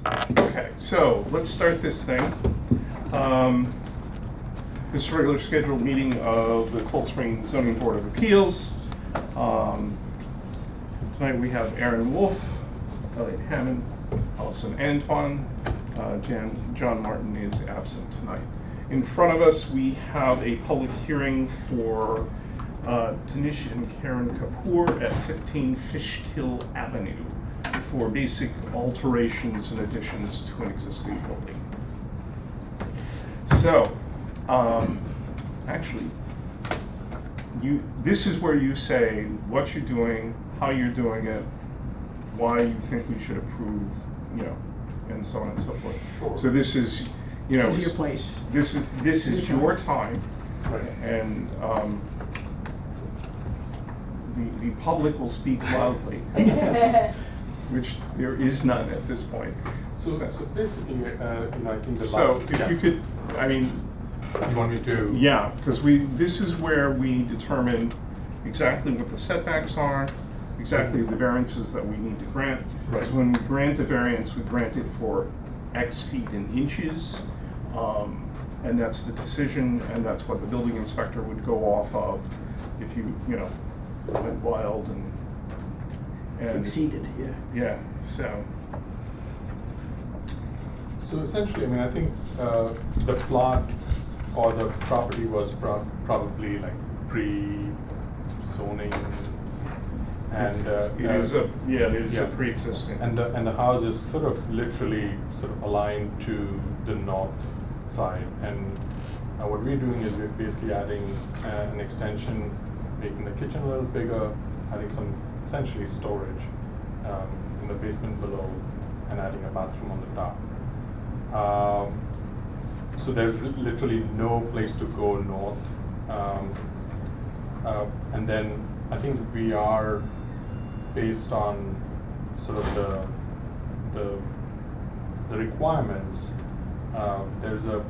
Okay, so let's start this thing. This is a regular scheduled meeting of the Cold Spring Zoning Board of Appeals. Tonight we have Aaron Wolf, Elliot Hammond, Allison Antoine, John Martin is absent tonight. In front of us we have a public hearing for Dinesh and Karen Kapoor at 15 Fishkill Avenue for basic alterations and additions to an existing building. So, actually, this is where you say what you're doing, how you're doing it, why you think we should approve, and so on and so forth. Sure. So this is, This is your place. This is your time, Right. and the public will speak loudly, which there is none at this point. So basically, I think the So last, if you could, you want me to? yeah, because this is where we determine exactly what the setbacks are, exactly the variances that we need to grant. Right. Because when we grant a variance, we grant it for X feet in inches, and that's the decision, and that's what the building inspector would go off of if you went wild and Exceeded, yeah. yeah. So So essentially, I think the plot or the property was probably like pre-zoning, and it is a pre-existing. and the house is sort of literally sort of aligned to the north side, and what we're doing is we're basically adding an extension, making the kitchen a little bigger, adding some essentially storage in the basement below, and adding a bathroom on the top. So there's literally no place to go north, and then I think we are based on sort of the requirements. There's a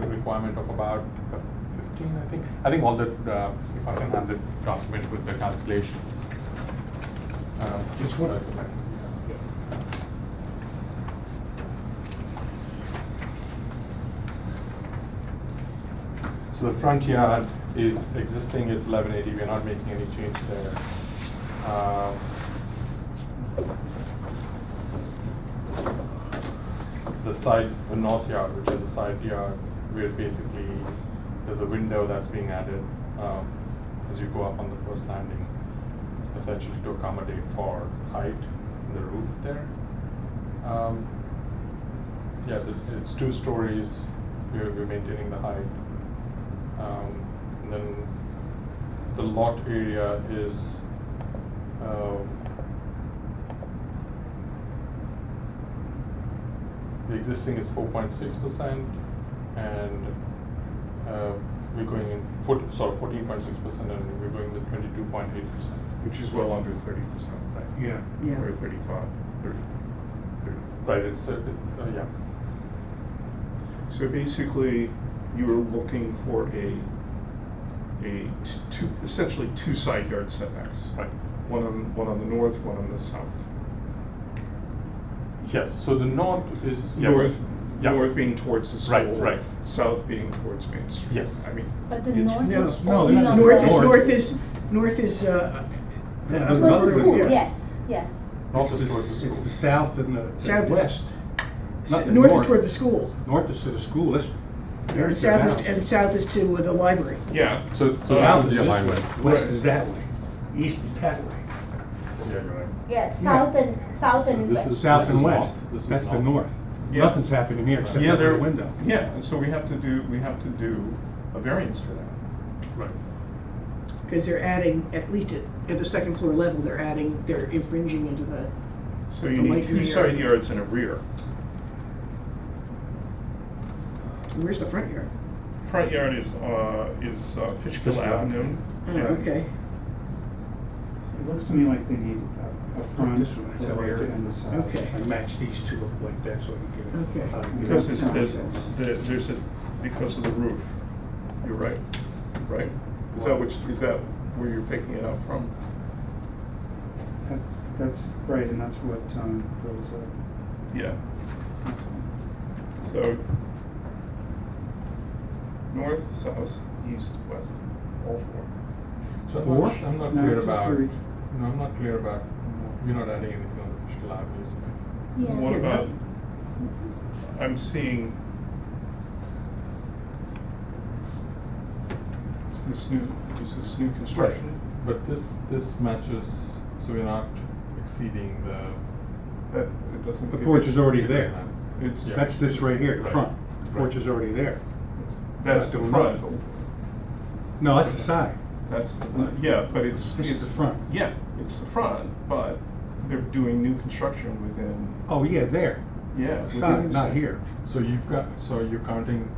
requirement of about 15, I think. I think all the if I can have the document with the calculations. This one? So the front yard is existing is 1180. We're not making any change there. The north yard, which is the side yard, where basically there's a window that's being added as you go up on the first landing, essentially to accommodate for height in the roof there. It's 2 stories. We're maintaining the height. And then the lot area is the existing is 4.6%, and we're going in 14.6%, and we're going with 22.8%. which is well under 30%, right? Yeah. Yeah. Or 35, 30. Right. It's yeah. So basically, you were looking for essentially two side yard setbacks. Right. One on the north, one on the south. Yes. So the north is yes. North being towards the school. Right. South being towards Main Street. Yes. But the It's- north No, is no, only there's on North the- is the towards other the school, way. yes, yeah. North It's is towards the it's school. the south and the South is- west. Not the north is toward the school, North is to the school, that's. and south is to the library. Yeah. So South is the this alignment. way, west is that way, east is that way. Yeah, you're right. Yeah, south and this is- South and north. west, This is that's the north. north. Yeah. Nothing's happening here except Yeah, for the window. Yeah, and so we have to do a variance for that. Right. Because they're adding, at least at the second floor level, they're infringing into the, So you The need light 2 in the side area. yards and a rear. where's the front yard? Front yard is Fishkill Fishkill Avenue. Avenue. Oh, Yeah. okay. It looks to me like they need a front, This one, a rear, and the side. Okay. I match these two up like that so I can get it. Okay. Because Makes sense. because of the roof. You're right, right? Is that where you're picking it up from? That's right, and that's what Bill said. Yeah, So, so north, south, east, west, all four. So Four? I'm not No, clear just about, three. no, I'm not clear about, you're not adding anything on the Fishkill Avenue side. Yeah. What about, I'm seeing, is this new construction? But this matches, so we're not exceeding the. That, it doesn't. The porch is already it there. doesn't matter. It's, Yeah. That's this right here, the Right. front. The porch Right. is already there. that's the That's front. the- No, that's the side. That's the side, yeah, but it's. This is the front. Yeah, it's the front, but they're doing new construction within, Oh, yeah, there. yeah. The side, within- not here. So so you're counting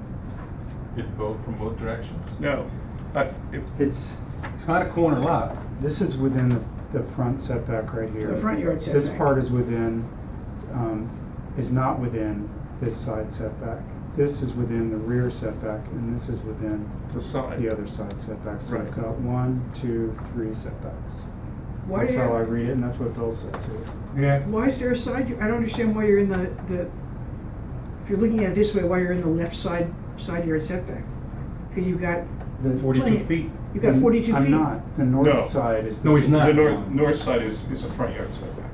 it both from both directions? No, if, It's, It's not a corner lot. this is within the front setback right here. The front yard This setback. part is within, is not within this side setback. This is within the rear setback, and this is within the side. the other side setback. So we've Right. got 1, 2, 3 setbacks. Why That's do you how I have- read it, and that's what Bill said too. Yeah. Why is there a side, I don't understand why you're in the, if you're looking at it this way, why you're in the left side yard setback? Because you've got, The 42 Plenty. feet. you've got 42 feet. I'm not. The No. north side is the. No, he's not. The 61. north side is a front yard setback.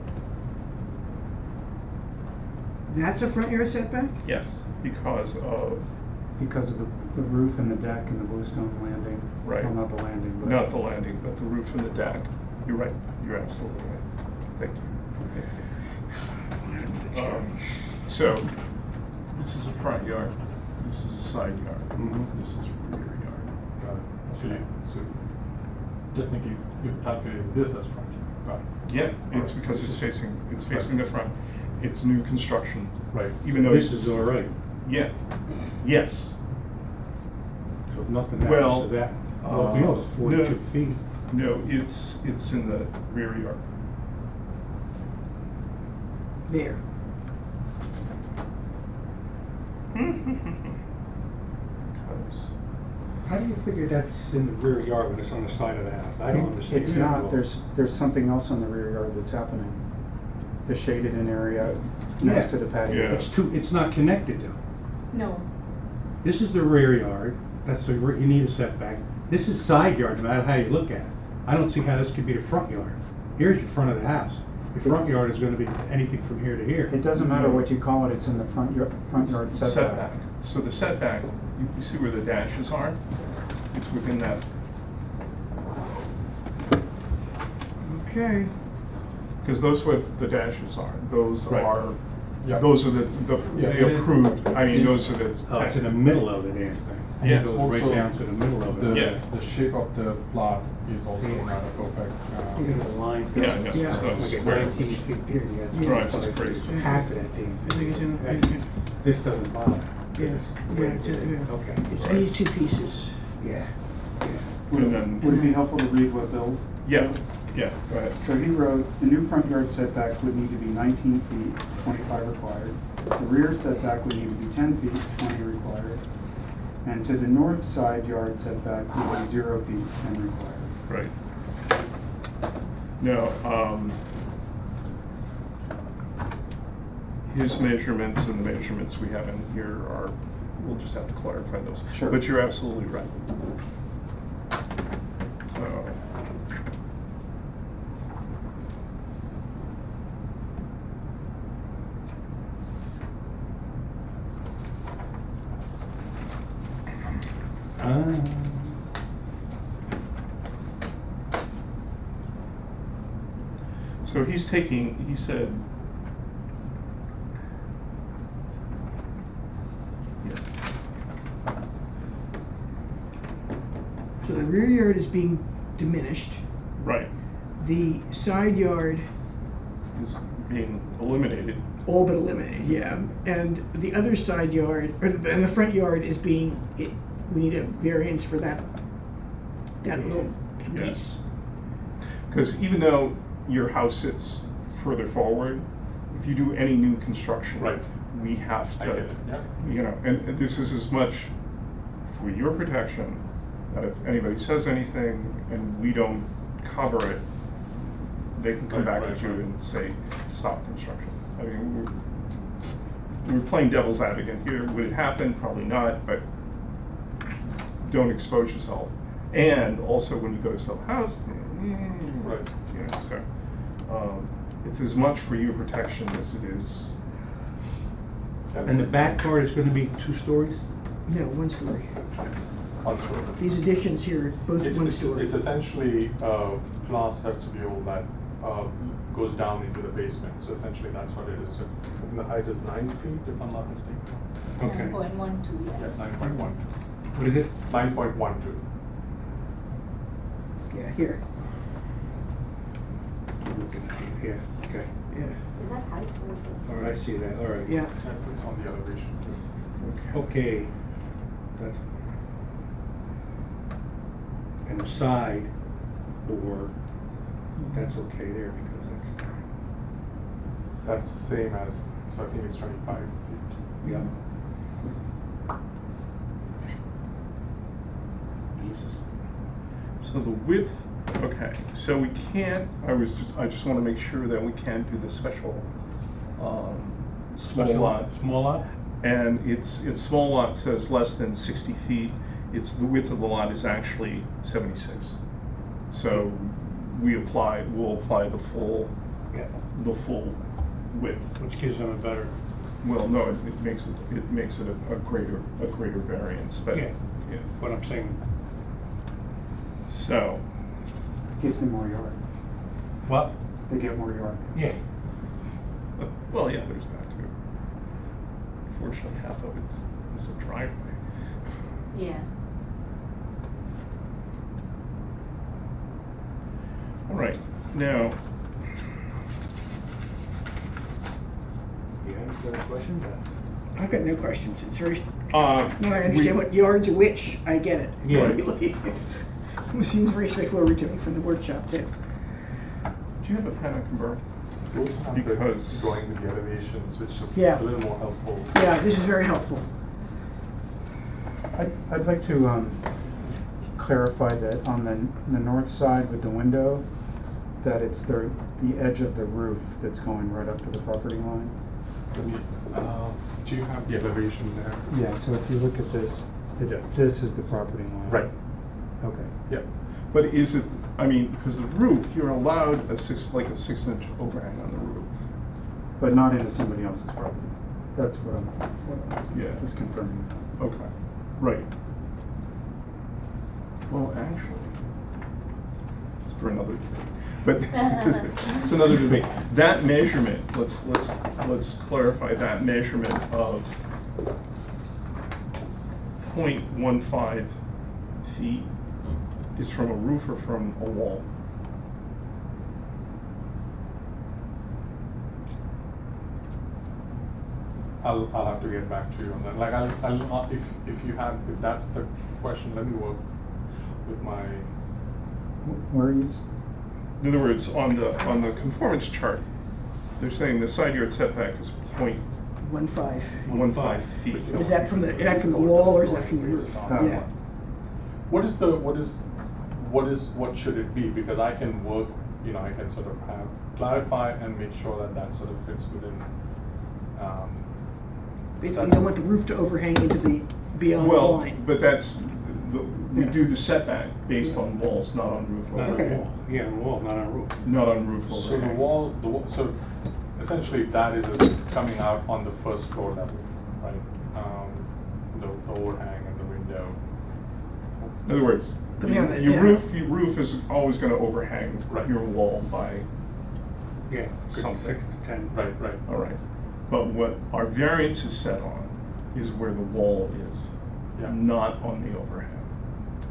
That's a front yard setback? Yes, because of, Because of the roof and the deck and the bluestone landing. Right. Well, not the landing, but. not the landing, but the roof and the deck. You're right, you're absolutely right. Thank you. So, this is a front yard, this is a side yard, Mhm. this is a rear yard. Got it. So technically, you're calculating this as front. Got it. Yeah, it's because it's facing the front. It's new construction. Right. Even though This it's. is all right. Yeah, yes. So if nothing Well, happens to that, well, no, it's 42 no. feet. No, it's in the rear yard. There. Because, How do you figure that's in the rear yard when it's on the side of the house? I don't understand. It's not, there's something else on the rear yard that's happening. The shaded in area next to the patio. Yeah. It's not connected though. No. This is the rear yard, that's the, you need a setback. This is side yard, no matter how you look at it. I don't see how this could be the front yard. Here's your front of the house. Your front It's- yard is gonna be anything from here to here. It doesn't matter what you call it, it's in the front yard setback. So the setback, you see where the dashes are? It's within that. Okay. Because those what the dashes are. Those Right. are, Yeah. those are the Yeah, it is- approved, I mean, those are the. Oh, it's in the middle of the damn thing. Yeah, It it's goes also right down to the middle of The, it. Yeah. the shape of the plot is also not a perfect. You got the line. Yeah, yeah, Yeah. so it's Like at square. 19 feet there, you got Drives us 25 crazy. feet. Half of that thing. I think it's in- That- This doesn't bother. Yeah, This is the way yeah, it is. yeah. Okay. It's these two pieces. Yeah, yeah. Would And then- would it be helpful to read what Bill? Yeah, yeah, go ahead. So he wrote, the new front yard setback would need to be 19 feet, 25 required. The rear setback would need to be 10 feet, 20 required. And to the north side yard setback would be 0 feet, 10 required. Right. Now, his measurements and the measurements we have in here are, we'll just have to clarify those. Sure. But you're absolutely right. So. So he's taking, he said. Yes. So the rear yard is being diminished. Right, The side yard, is being eliminated. all but eliminated, yeah. And the other side yard, and the front yard is being, we need a variance for that little Yeah. piece. Because even though your house sits further forward, if you do any new construction. Right. We have I get to, it, yeah. you know, and this is as much for your protection, that if anybody says anything and we don't cover it, they can come Right, back right, at you right. and say, stop construction. I mean, we're playing devil's advocate here. Would it happen? Probably not, but don't expose yourself. And also, when you go to sell a house, Right. you know, so it's as much for your protection as it is. And the back part is gonna be 2 stories? No, 1 story. On story. These additions here are both It's, 1 it's, story. it's essentially a glass vestibule that goes down into the basement. So essentially, that's what it is. So the height is 9 feet, if I'm not mistaken. Okay. 9.12, Yeah, yeah. 9.12. What is it? 9.12. Yeah, here, I'm looking at it, yeah, okay. yeah, Is that height or? All right, I see that, all right. yeah. It's on the elevation too. Okay. That's. And the side door, that's okay there because that's, That's same as, so I think it's 25 feet. yeah. Jesus. So the width, okay, so we can't, I just want to make sure that we can't do the special, small lot. Small lot? And it's small lot says less than 60 feet. It's, the width of the lot is actually 76. So we'll apply the full Yeah. width. Which gives them a better, Well, no, it makes it a greater variance, but, Yeah. yeah. what I'm saying. So, Gives them more yard. What? They get more yard. Yeah. well, yeah, there's that too. Fortunately, half of it is a driveway. Yeah. All right, now, You have a question? I've got no questions, it's very, uh. no, I understand what yards are which, I get it. Yeah. It seems very straightforward to me from the workshop too. Do you have a pen I can borrow? You also have Because- the drawing with the elevations, which is Yeah. a little more helpful. Yeah, this is very helpful. I'd like to clarify that on the north side with the window, that it's the edge of the roof that's going right up to the property line. Let me, do you have the elevation there? Yeah, so if you look at this, Yes. this is the property line. Right. Okay. Yeah. But is it, I mean, because the roof, you're allowed a 6-inch overhang on the roof. But not into somebody else's property. That's what I'm Yeah. just confirming. Okay, right. Well, actually, it's for another debate. But it's another debate. That measurement, let's clarify that measurement of 0.15 feet is from a roof or from a wall? I'll have to get back to you on that. Like, if that's the question, let me work with my, Where is, In other words, on the conformance chart, they're saying the side yard setback is 1.5. 0.15 feet. Is that from the wall or is that from the roof? Yeah. What should it be? Because I can work, I can sort of clarify and make sure that sort of fits within, Basically, you don't want the roof to overhang into the beyond the Well, line. but we Yeah. do the setback based on walls, not on roof Not on overhang. Okay. wall. Yeah, on wall, not on roof. Not on roof so the overhang. wall, so essentially that is coming out on the first floor level, right? The overhang and the window. In other words, Coming out, your yeah. roof is always gonna overhang Right. your wall by, Yeah, Something. 6 to 10. Right. all right. But what our variance is set on is where the wall is, Yeah. not on the overhang.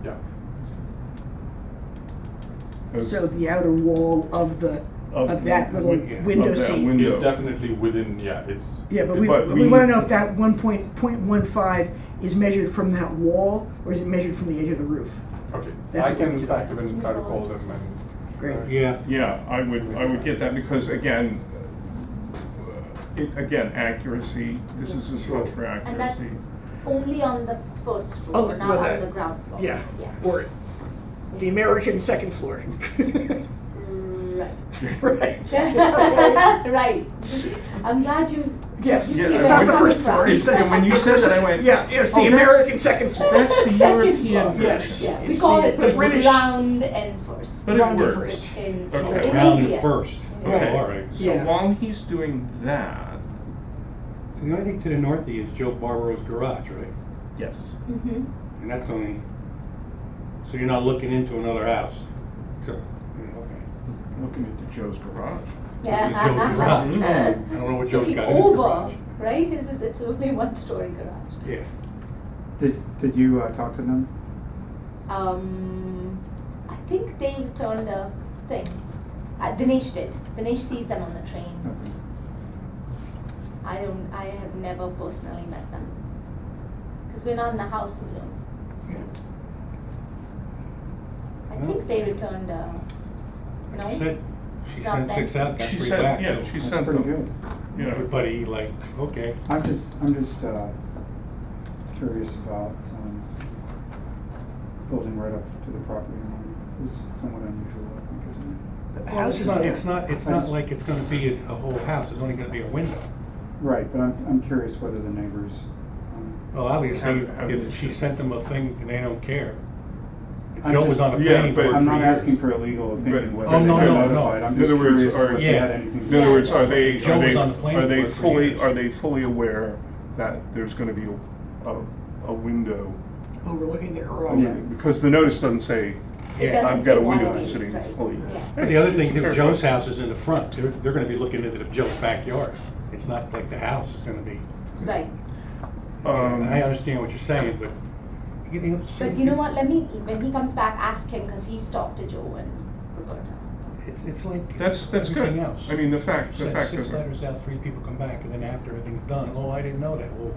Yeah. So the outer wall of that little yeah, window of that seat. window. It's definitely within, it's. Yeah, but But we we- want to know if that 1.15 is measured from that wall or is it measured from the edge of the roof? Okay, That's I what can we in do. fact even try to call them and. Great. Yeah. Yeah, I would get that because again, accuracy, this is as much for And that's accuracy. only on the first Oh, floor, not well, on that- the ground floor. Yeah, or the American second floor. Right. Right. Right. Right. I'm glad you. Yes, Yeah, it's not the I- first floor. It's the, And when you said that, I went, yeah, it's the "Oh, that's- American second floor. That's the Second European floor. version. Yes. Yeah, we It's call the- it the British- round and first. But it Round and works. first. In Okay. Round India. and first. Okay. Oh, all right. So Yeah. while he's doing that, So the only thing to the north of you is Joe Barbaro's garage, right? yes. Mhm. And that's only, so you're not looking into another house? So, yeah, okay. Looking into Joe's garage. Yeah. Joe's garage. Mm. I don't know what Joe's Looking got in his over, garage. right? It's only one-story garage. Yeah. Did you talk to them? I think they returned a thing. Dinesh did. Dinesh sees them on the train. Okay. I have never personally met them. Because we're not in the house, we don't. So. I think they returned no? She said, she Not sent them. 6 out, got She 3 sent, back. yeah, so she That's sent pretty them. good. You know, Everybody like, okay. I'm just curious about building right up to the property line. It's somewhat unusual, I think, isn't it? The Well, house it's is not, there. it's not like it's gonna be a whole house, there's only gonna be a window. Right, but I'm curious whether the neighbors. Well, obviously, Have if she issues. sent them a thing and they don't care. If I'm Joe was just- on the yeah, planning but- board for I'm not years. asking for a legal opinion But- whether Oh, they no, got no, no. notified. I'm In just other words, curious are- if Yeah. they had anything. In other words, are they, Joe was on the planning are they board for fully, years. are they fully aware that there's gonna be a window? Overlooking their garage. Yeah. Because the notice doesn't say, It Yeah. doesn't I've got say a what window it that's is, sitting right. fully. Yeah. But the other It's thing, a fair Joe's question. house is in the front, they're gonna be looking into Joe's backyard. It's not like the house is gonna be. Right. I understand what you're saying, but, you know. But you know what? Let me, when he comes back, ask him because he's talked to Joe and Roberta. It's like That's everything good. else. I mean, the fact Send is. 6 letters out, 3 people come back, and then after everything's done, oh, I didn't know that. Well,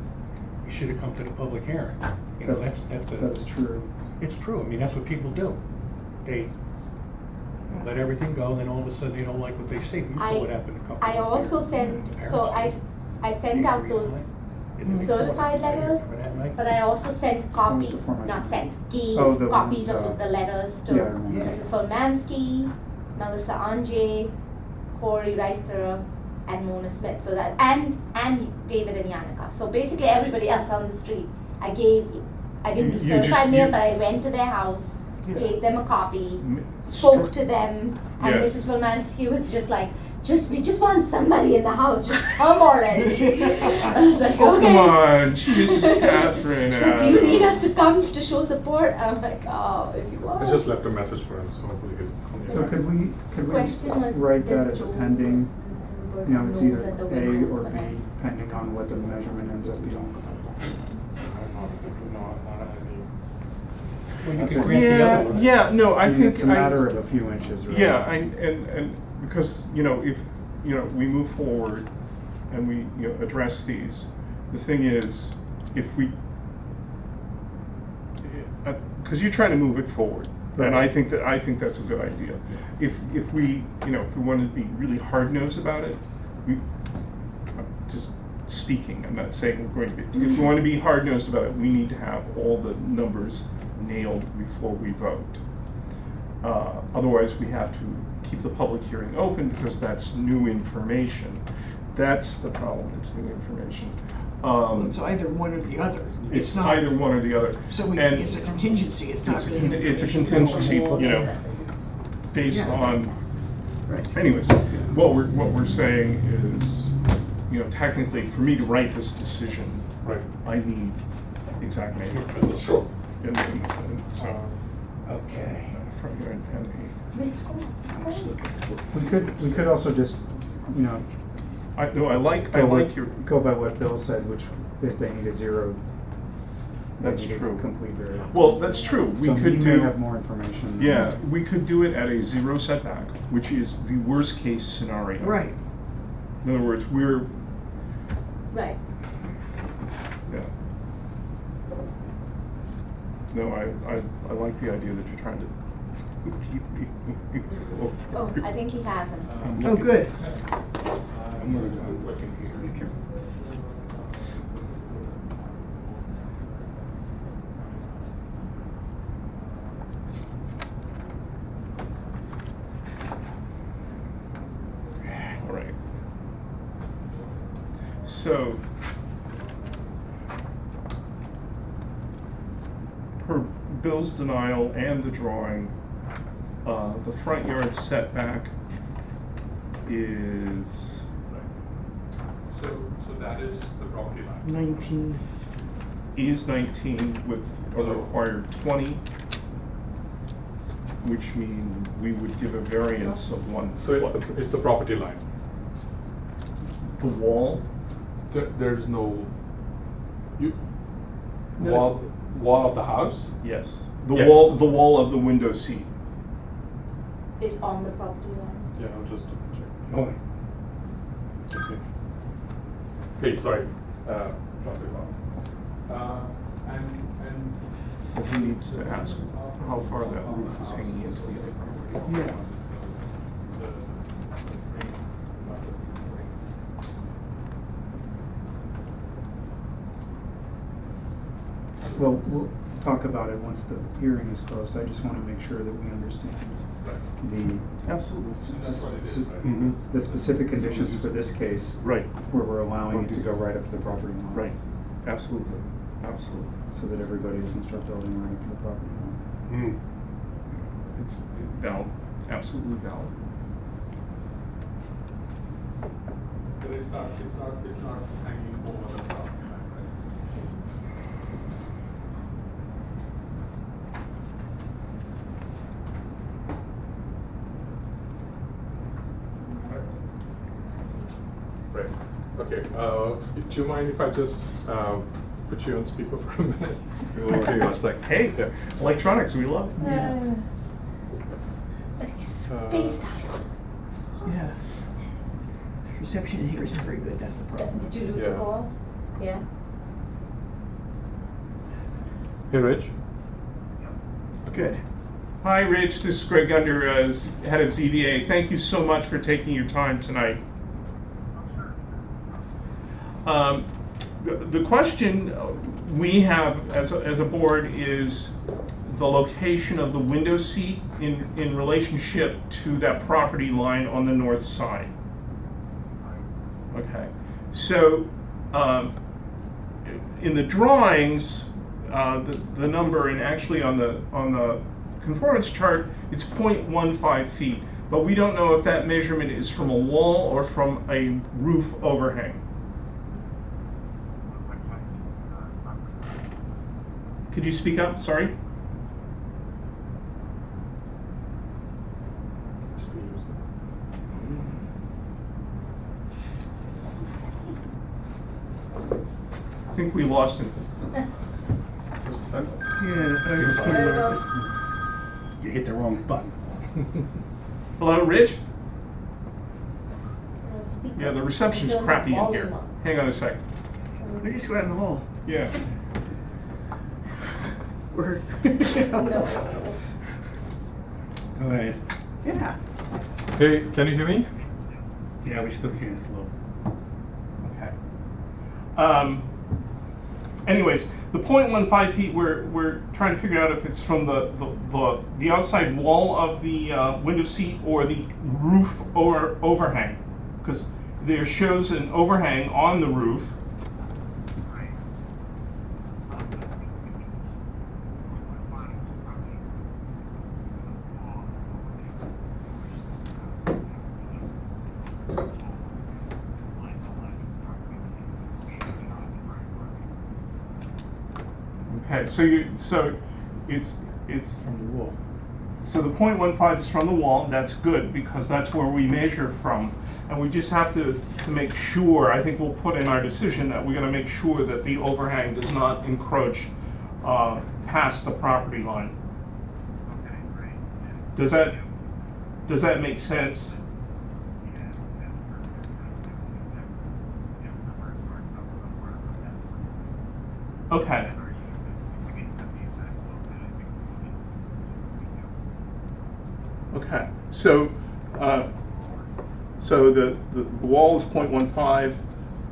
you should have come to the public hearing. You know, That's true. it's true. I mean, that's what people do. They let everything go, and then all of a sudden they don't like what they see. You saw what happened a couple I of also years. sent, Parents so did. I sent out those certified letters, but I also sent copies, before my not time. sent, gave Oh, the copies ones, of the letters to yeah, I remember. Mrs. Fulmansky, Melissa Anjay, Corey Reister, and Mona Smith. So that and David and Yannicka. So basically everybody else on the street, I didn't do You certified just- mail, you- but I went to their house, Yeah. gave them a copy, M- spoke stru- to them, and Yeah. Mrs. Fulmansky was just like, we just want somebody in the house, just come already. I was like, Oh, okay. come on, Mrs. Catherine. She said, do you need us to come to show support? I'm like, oh, if you want. I just left a message for him, so hopefully he'll. So could we Question was, write that does as a Joe pending, you know, it's know either that the A window or is B, gonna- depending on what the measurement ends up being. Well, you That's could what- grant the other one. Yeah, no, I think. It's a matter of a few inches, really. Yeah, and because, if, we move forward and we, address these, the thing is, if we, because you're trying to move it forward, and I think that's a good idea. If we, if we want to be really hard-nosed about it, I'm just speaking, I'm not saying we're going to be, if we want to be hard-nosed about it, we need to have all the numbers nailed before we vote. Otherwise, we have to keep the public hearing open because that's new information. That's the problem, it's new information. Well, it's either one or the other. It's not either one or the other. So And it's a contingency, it's not it's a really. con- it's a information. contingency, based Yeah. on, Right. anyways, what we're saying is, technically, for me to write this decision, Right. I need exact measurements. And so, Okay. from here and Penny. We could also just, I like your, go by what Bill said, which is they need a zero. they That's need a true. Complete variable. well, that's true, we So could you do. may have more information. Yeah, we could do it at a 0 setback, which is the worst case scenario. Right. In other words, we're, Right. yeah. No, I like the idea that you're trying to keep me moving forward. Oh, I think he hasn't. Oh, good. I'm looking here. So, per Bill's denial and the drawing, the front yard setback is, So that is the property line. 19. is 19 with a required 20, which means we would give a variance of 1 So foot. it's the property line. The wall, There's no, you, No. wall of the house? yes. The Yes. wall of the window seat. It's on the property line. Yeah, I'll just check. Oh, Okay. Hey, sorry, traffic law. And. But he needs to ask how far that roof is hanging into the other property. Yeah. Well, we'll talk about it once the hearing is closed. I just want to make sure that we understand the Absolutely. That's what it is, right? Mhm. the specific conditions for this case, Right, where we're allowing it to go right up to the property line. right, absolutely, absolutely. So that everybody doesn't start building right up to the property line. It's valid, absolutely valid. But it's not hanging over the property line, right? Right, okay, do you mind if I just, put you on speaker for a minute? It's like, hey, electronics, we love it. FaceTime. Yeah. Reception in here isn't very good, that's the problem. Did you lose Yeah. the call? Yeah. Hey, Rich? Good. Hi, Rich, this is Greg Under, as head of ZBA. Thank you so much for taking your time tonight. The question we have as a board is the location of the window seat in relationship to that property line on the north side. Okay, so in the drawings, the number, and actually on the conformance chart, it's 0.15 feet, but we don't know if that measurement is from a wall or from a roof overhang. Could you speak up? Sorry. I think we lost him. you hit the wrong button. Hello, Rich? Speak Yeah, up. the reception's Turn the crappy in volume here. up. Hang on a sec. We just go out in the hall. Yeah. We're. No. Go ahead. Yeah. Hey, can you hear me? Yeah, we still can, it's low. Okay. Anyways, the 0.15 feet, we're trying to figure out if it's from the outside wall of the window seat or the roof or overhang, because there shows an overhang on the roof. Okay, so it's From the wall. so the 0.15 is from the wall. That's good because that's where we measure from, and we just have to make sure. I think we'll put in our decision that we're going to make sure that the overhang does not encroach past the property line. Does that make sense? Okay. Okay, so the wall is 0.15,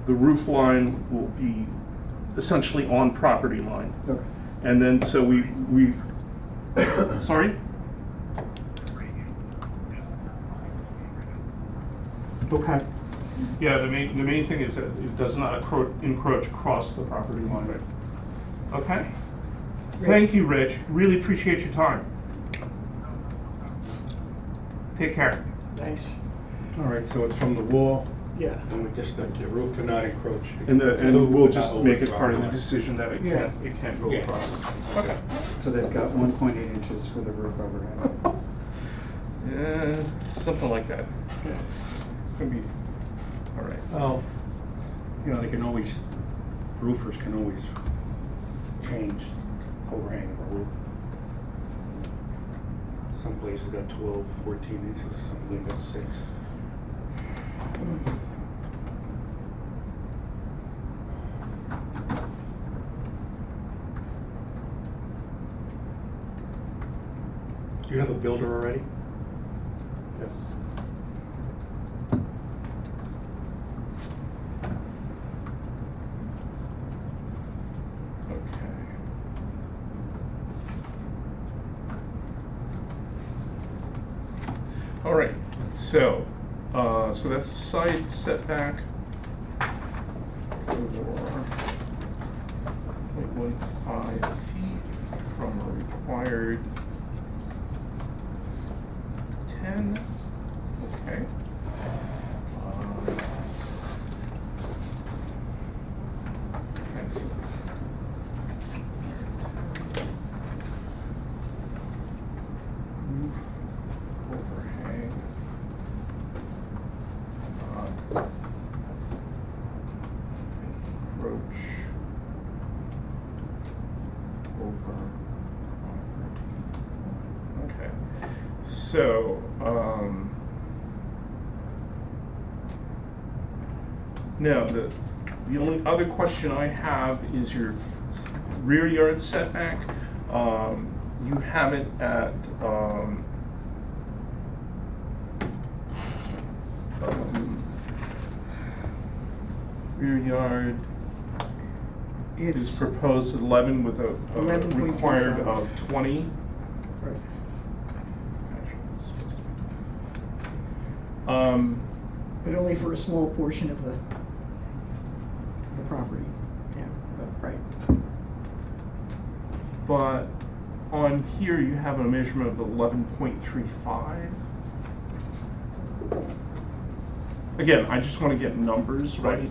the roof line will be essentially on property line. Okay. And then, so we, sorry? Okay. Yeah, the main thing is that it does not encroach across the property line. Okay? Thank you, Rich. Really appreciate your time. Take care. Thanks. All right, so it's from the wall, Yeah. and we just, the roof cannot encroach. And we'll just Not make it over part of the property line. decision that it can't go Yeah. across. Okay. So they've got 1.8 inches for the roof overhead. Yeah, something like that. It's gonna be, all right. Well, you know, they can always, roofers can always change overhang of a roof. Some places got 12, 14 inches, some places got 6. Do you have a builder already? Yes. Okay. All right, so that's side setback for 0.15 feet from a required 10. Okay. Excellent. Roof overhang. Encroach over property. Okay. So, now the only other question I have is your rear yard setback. You have it at, rear yard is It's, proposed at 11 with a 11.25. required of 20. right. But only for a small portion of the property. Yeah, right. But on here, you have a measurement of 11.35. Again, I just want to get numbers right.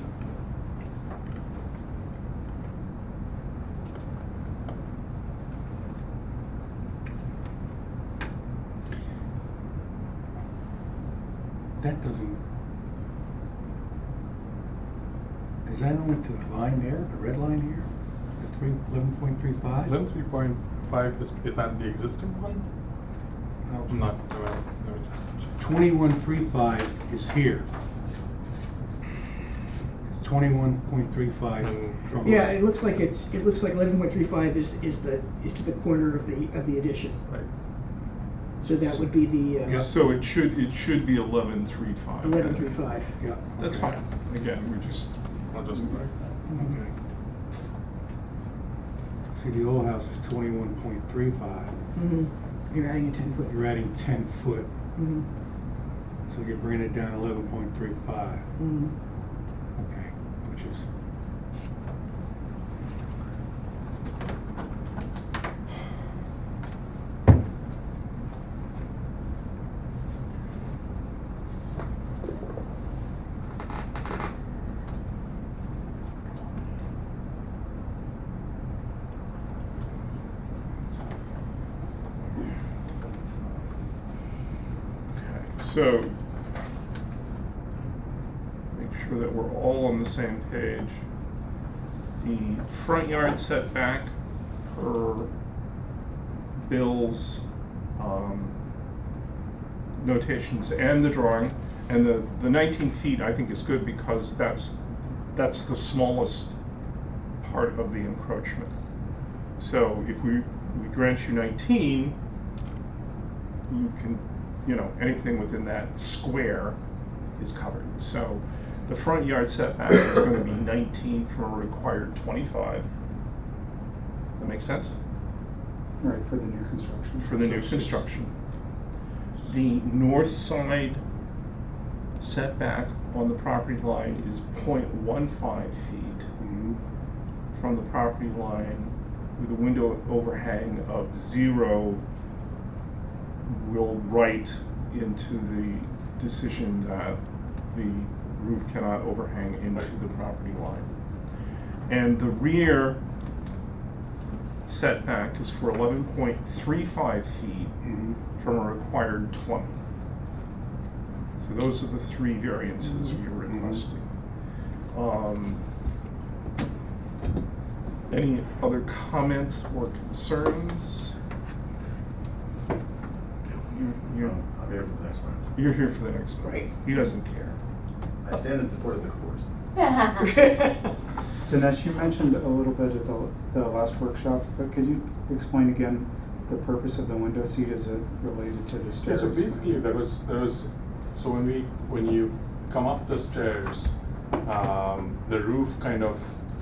That doesn't, is that only to the line there, the red line here? The 11.35? 11.3.5 is that the existing one? I'm not, let me just check. 21.35 is here. It's 21.35 And- from. Yeah, it looks like 11.35 is to the corner of the addition. Right. So that would be the Yeah. So it should be 11.35. 11.35. Yeah. That's okay. fine. Again, we're just. I'll just correct that. Okay. See, the old house is 21.35. Mm-hmm. You're adding a 10-foot. You're adding 10 foot, Mm-hmm. so you're bringing it down 11.35. Mm-hmm. Okay, which is. Okay, so make sure that we're all on the same page. The front yard setback per Bill's notations and the drawing, and the 19 feet I think is good because that's the smallest part of the encroachment. So if we grant you 19, you can, anything within that square is covered. So the front yard setback is going to be 19 from a required 25. That make sense? Right, for the new construction. For the new construction. The north side setback on the property line is 0.15 feet Mhm. from the property line with a window overhang of 0 will write into the decision that the roof cannot overhang into the property line. And the rear setback is for 11.35 feet Mhm. from a required 20. So those are the 3 variances Mhm. you're requesting. Any other comments or concerns? You're I'm here for the next one. you're here for the next one. Right. He doesn't care. I stand in support of the course. Dinesh, you mentioned a little bit at the last workshop, but could you explain again the purpose of the window seat? Is it related to the Yeah, stairs? so basically there was, so when you come up the stairs, the roof kind of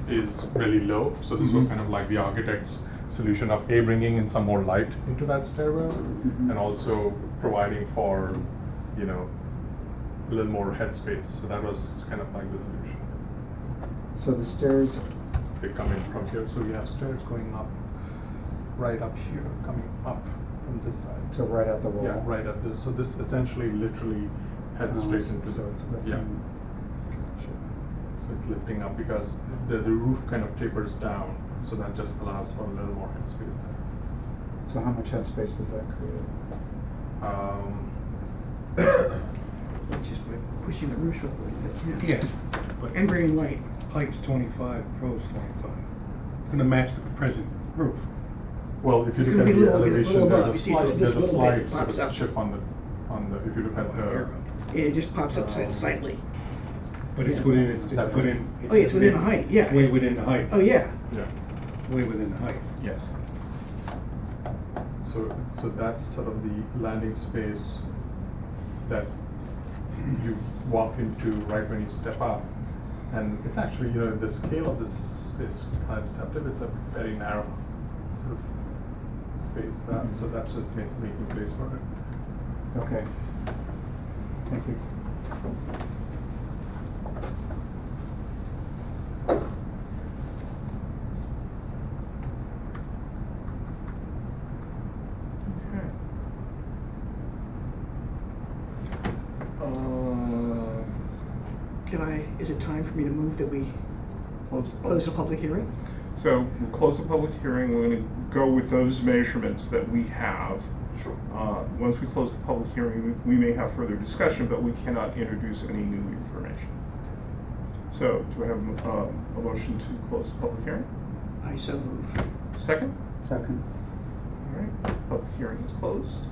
is really low. So this was Mhm. kind of like the architect's solution of bringing in some more light into that stairwell Mhm. and also providing for, you know, a little more headspace. So that was kind of like the solution. So the stairs, They come in from here, so we have stairs going up, right up here, coming up from this side. so right at the wall? Yeah, right at this. So this essentially literally heads straight into So the, it's lifting. yeah. So it's lifting up because the roof kind of tapers down, so that just allows for a little more headspace there. So how much headspace does that create? Just by pushing the roof up a little bit, Yeah, but And bringing light. height's 25, pro's 25. It's gonna match the present roof. Well, if you It's look gonna at be a the little elevation, above. You there's a see, so slight, just there's a a little bit slight sort pops of up. chip on the, if you look at the, Yeah, it just pops up slightly. But it's Yeah. within, it's That within. Oh, yeah, it's within the height, yeah. It's way within the height. Oh, yeah. yeah. Way within the height. Yes. So that's sort of the landing space that you walk into right when you step up. And it's actually, you know, the scale of this is kind of deceptive. It's a very narrow sort of space so that's just making place for it. Okay. Thank you. Okay. Is it time for me to move that we close the public hearing? So we'll close the public hearing. We're going to go with those measurements that we have. Sure. Once we close the public hearing, we may have further discussion, but we cannot introduce any new information. So do I have a motion to close the public hearing? I so move. Second? Second. All right, public hearing is closed.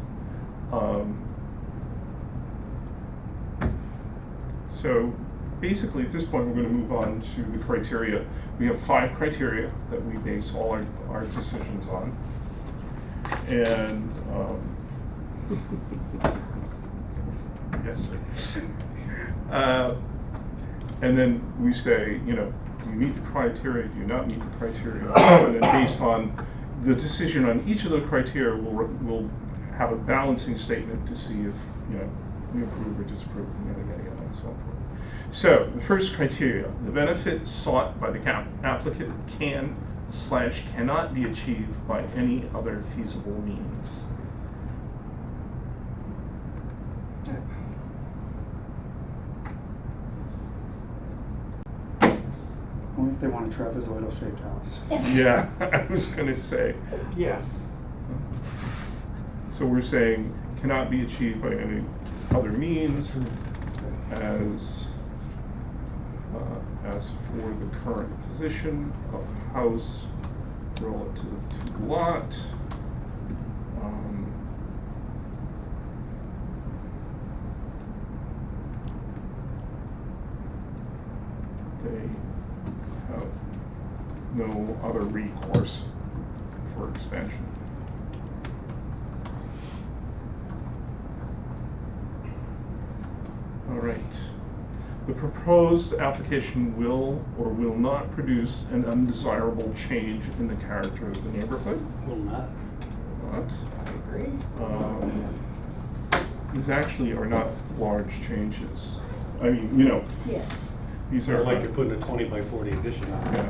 So basically, at this point, we're going to move on to the criteria. We have 5 criteria that we base all our decisions on. And, yes, sir. And then we say, you know, do you meet the criteria, do you not meet the criteria? And then based on the decision on each of those criteria, we'll have a balancing statement to see if, you know, we approve or disapprove, and so forth. So, the first criteria, the benefit sought by the applicant can/cannot be achieved by any other feasible means. Only if they want a trapezoidal shaped house. Yeah, I was gonna say. Yeah. So we're saying cannot be achieved by any other means as for the current position of house relative to lot. They have no other recourse for expansion. All right. The proposed application will or will not produce an undesirable change in the character of the neighborhood. Will not. Not. I agree. These actually are not large changes. I mean, you know, Yeah. these They're are. like you're putting a 20x40 addition on. Yeah.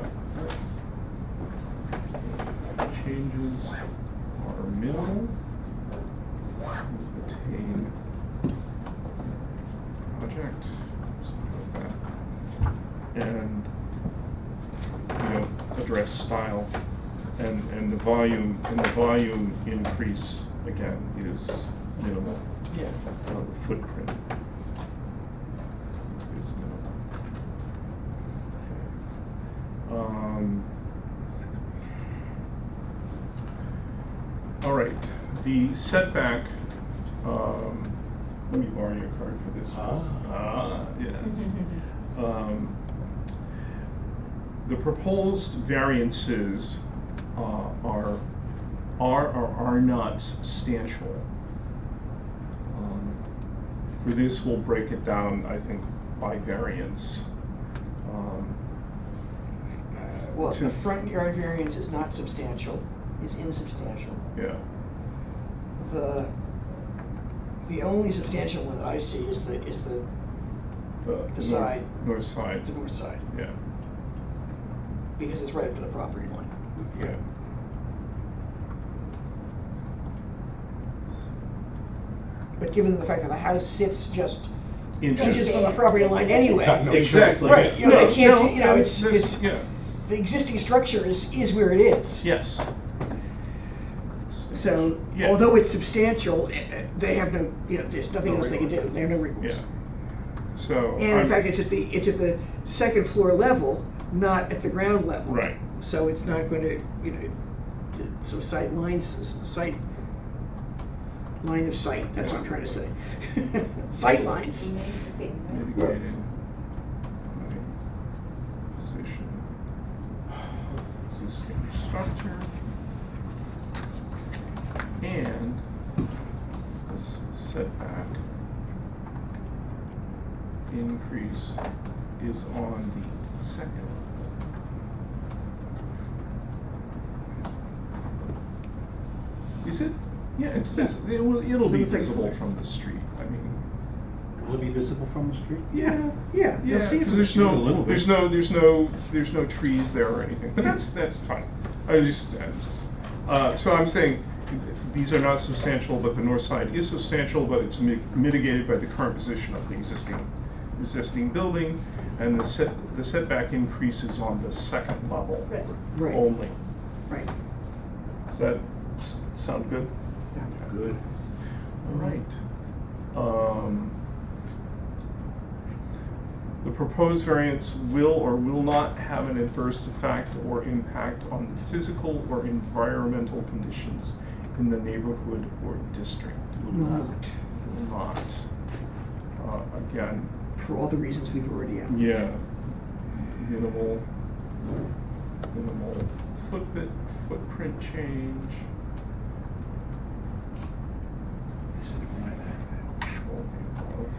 Changes are minimal. Retain project, something like that. And, you know, address style and the volume increase, again, is minimal. Yeah. The footprint is minimal. Okay. All right, the setback, let me borrow your card for this one. Yes. The proposed variances are or are not substantial. For this, we'll break it down, I think, by variance. Well, the front yard variance is not substantial, is insubstantial. Yeah. The only substantial one that I see is the The side. North side. the north side, Yeah. because it's right up to the property line. Yeah. But given the fact that the house sits just Inches. inches from the property line anyway, No, Exactly. Right, you know, they can't do- you know, and it's- this- it's- yeah. the existing structure is where it is. Yes. So, Yeah. although it's substantial, they have no, you know, there's nothing else they can do, they have no Yeah. recourse. So. And in I'm- fact, it's at the second floor level, not at the ground level. Right. So it's not going to, you know, so sight lines, line of sight, that's what I'm trying to say. Sight lines. Remains the same, right? Mitigated by position of existing structure. And this setback increase is on the second level. Is it? Yeah, it's visible. It'll It's be on the second visible floor. from the street. I mean, Will it be visible from the street? yeah. Yeah, you'll Yeah, see it because from the there's street. no, a little bit. there's no trees there or anything, but that's fine. So I'm saying, these are not substantial, but the north side is substantial, but it's mitigated by the current position of the existing building, and the setback increases on the second level Right. Right. only. Right. Does that sound good? Good. All right. The proposed variance will or will not have an adverse effect or impact on the physical or environmental conditions in the neighborhood or district. Will not, Will not. Again, for all the reasons we've already outlined. yeah, minimal footprint change. All the above.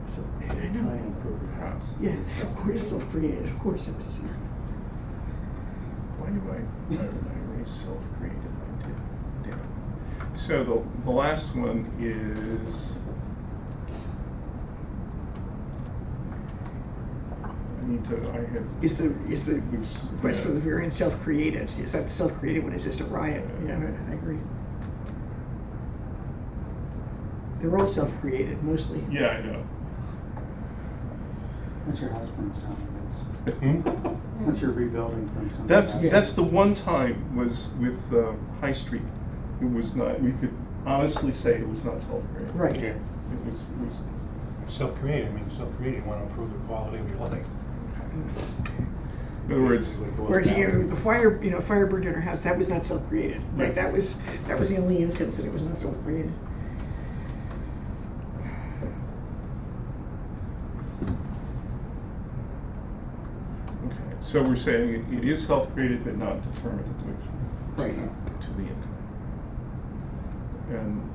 So, I know. House. Yeah, of course, self-created, of course it was. Why did I erase self-created? I did. Damn it. So the last one is. Is the Loose, request yeah. for the variance self-created? Is that self-created when it's just a riot? Yeah, I agree. They're all self-created, mostly. Yeah, I know. That's your house burns down, I Hmm? guess. That's your rebuilding from something. That's the one time was with High Street. It was not, we could honestly say it was not self-created. Right. Yeah. It was, Self-created, I mean, self-created, you want to improve the quality of your life. in other words, Basically what it boils Whereas, down you know, to. the fire burned in her house, that was not self-created, right? Right. That was the only instance that it was not self-created. okay, so we're saying it is self-created but not determinative Right. to the income. And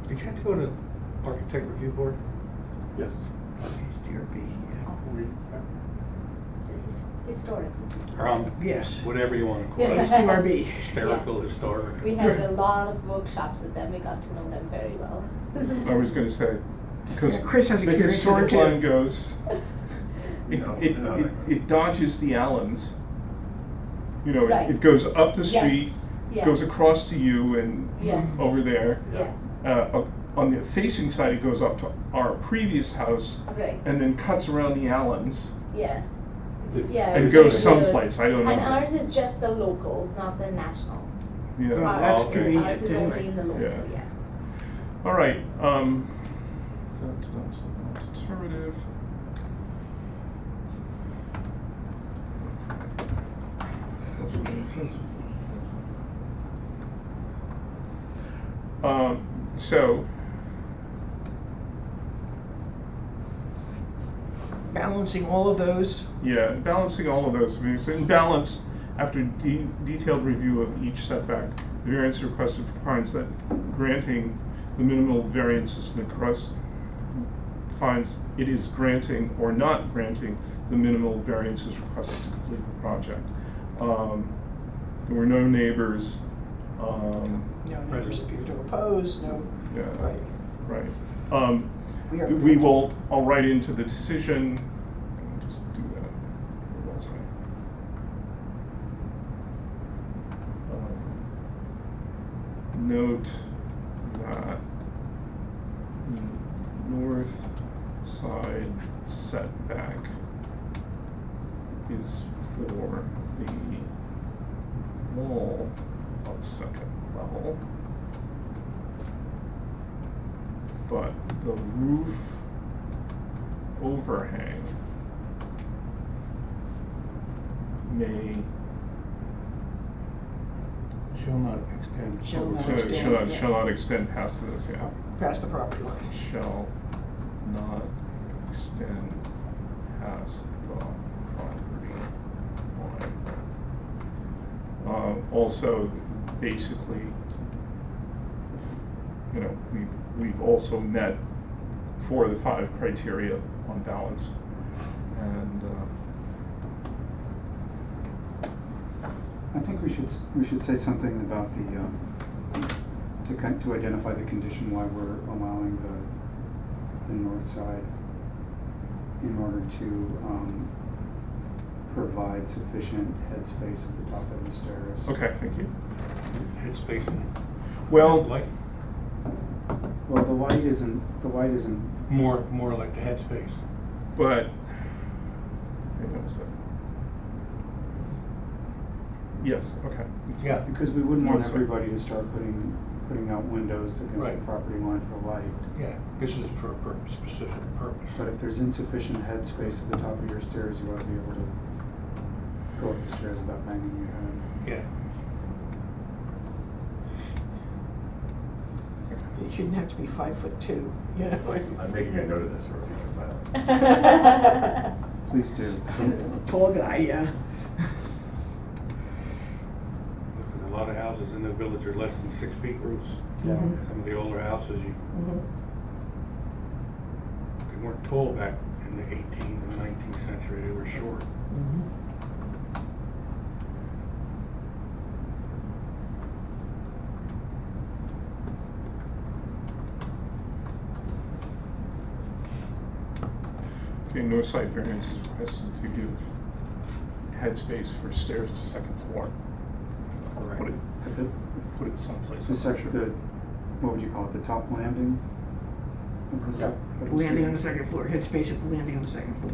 Did you have to go to architect review board? Yes. DRB, yeah. We, It's Historic. Yes. Whatever you wanna call Yeah. it. HDRB. Hysterical, historic. We had a lot of workshops with them, we got to know them very well. I was gonna say, because Yeah, Chris has the experience with historic it, too. line goes, No, it dodges the Allens. You know, Right. it goes up the Yes, street, yeah. goes across to you and Yeah. over there. Yeah, On the facing side, it goes up to our previous house right, and then cuts around the Allens yeah. It's- Yeah, and it's goes just someplace, I don't know. And ours is just the local, not the national. Yeah. Wow, that's okay. convenient, Ours is anyway. only in the local, Yeah. yeah. All right, that's determinative. So, Balancing all of those, yeah, balancing all of those views, in balance, after detailed review of each setback, the variance requested finds that granting the minimal variances in the request finds it is granting or not granting the minimal variances requested to complete the project. There were no neighbors, no neighbors appear to oppose, no, yeah, right. right. We are We good. will, I'll write into the decision, I'll just do that. Where was I? Note that the north side setback is for the wall of second level, but the roof overhang may Shall not extend. Shall not shall extend, yeah. shall not extend past this, yeah. Past the property line. Shall not extend past the property line. Also, basically, you know, we've also met 4 of the 5 criteria on balance, and I think we should say something about to identify the condition why we're allowing the north side in order to provide sufficient headspace at the top of the stairs. okay, thank you. Headspace and. Well- Like, Well, the white isn't more like the headspace. But, hang on a second. Yes, okay. Yeah. because we wouldn't want North side. everybody to start putting out windows against the Right. property line for light. Yeah, this is for a purpose, specific purpose. But if there's insufficient headspace at the top of your stairs, you ought to be able to go up the stairs without banging your head. Yeah. It shouldn't have to be 5'2", you know? I'm making a note of this for a future filing. Please do. Tall guy, yeah. Listen, a lot of houses in the village are less than 6 feet roofs. Yeah. Mhm. Some of the older houses, Mhm. they weren't tall back in the 18th and 19th century, they were short. Mhm. Okay, no site variance is requested to give headspace for stairs to second floor. Put it, At the, put it someplace. the what would you call it, the top landing? of the sec- of the Landing on the stairs? second floor, headspace at the landing on the second floor.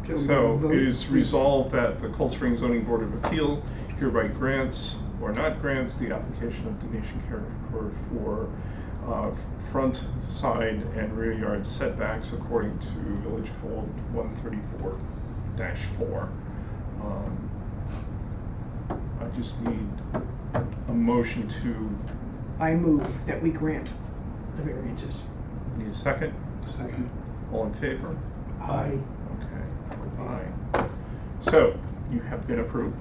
Okay. So vote. it is resolved that the Cold Spring Zoning Board of Appeal hereby grants or not grants the application of donation character for front, side, and rear yard setbacks according to Village Code 134-4. I just need a motion to, I move that we grant the variances. need a second? Second. All in favor? Aye. Okay. Aye. So, you have been approved.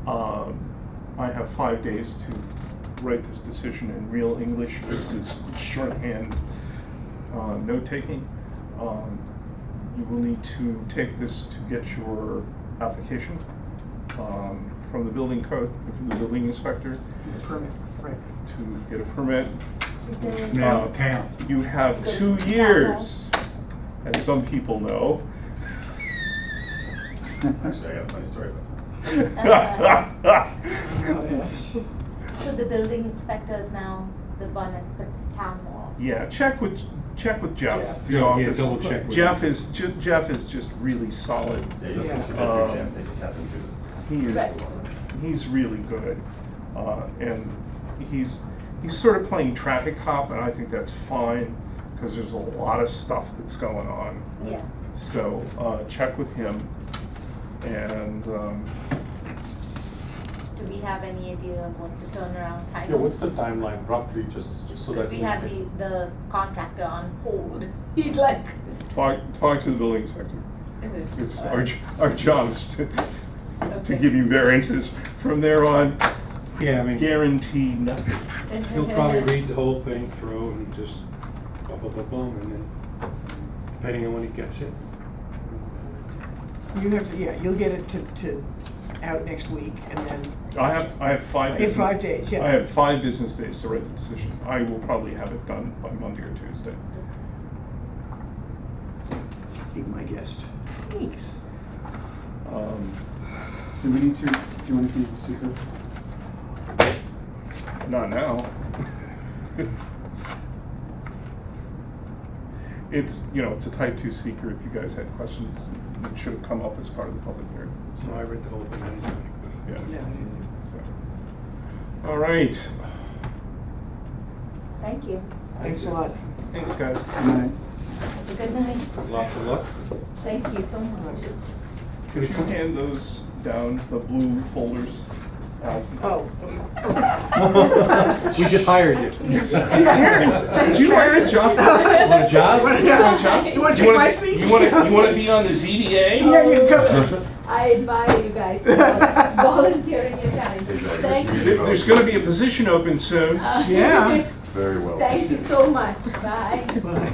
I have 5 days to write this decision in real English versus shorthand note-taking. You will need to take this to get your application from the building code, from the building inspector, The permit, right. to get a permit. Is there- Now, town. You have Good. 2 years, as some people know. Actually, I got a funny story about that. Oh, yes. So the building inspector is now the one at the town hall. Yeah, check with Jeff. Jeff. The Yeah, office. double check with Jeff him. is Jeff is just really solid. They just Yeah. submitted their jam, they just happened to. He is Right. he's really good, and he's sort of playing traffic cop, and I think that's fine because there's a lot of stuff that's going on. Yeah. So check with him, and Do we have any idea of what the turnaround time is? Yeah, what's the timeline roughly, just so that Because we have can- the contractor on hold. He's like. talk to the building inspector. It's our job is to Okay. give you variances. From there on, Yeah, I mean, guarantee nothing. he'll probably read the whole thing through and just blah, blah, blah, blah, and then depending on when he gets it. You have to, yeah, you'll get it to out next week, and then, I have 5 in business. 5 days, yeah. I have 5 business days to write the decision. I will probably have it done by Monday or Tuesday. Be my guest. Thanks. Do we need to do anything with secret? Not now. It's, it's a type 2 seeker. If you guys had questions, it should have come up as part of the public hearing. So I read the whole thing, I didn't have any questions. Yeah. Yeah. So. All right. Thank you. Thanks a lot. Thanks, guys. Good night. Good night. Lots of luck. Thank you so much. Could you hand those down, the blue folders? Oh. We just hired you. Thanks, Do you want a Karen. job? Want a job? You want to take my speech? You want to be on the ZBA? Here you go. I admire you guys for volunteering your time. Thank you. There's going to be a position open soon. Yeah. Very well. Thank you so much. Bye. Bye.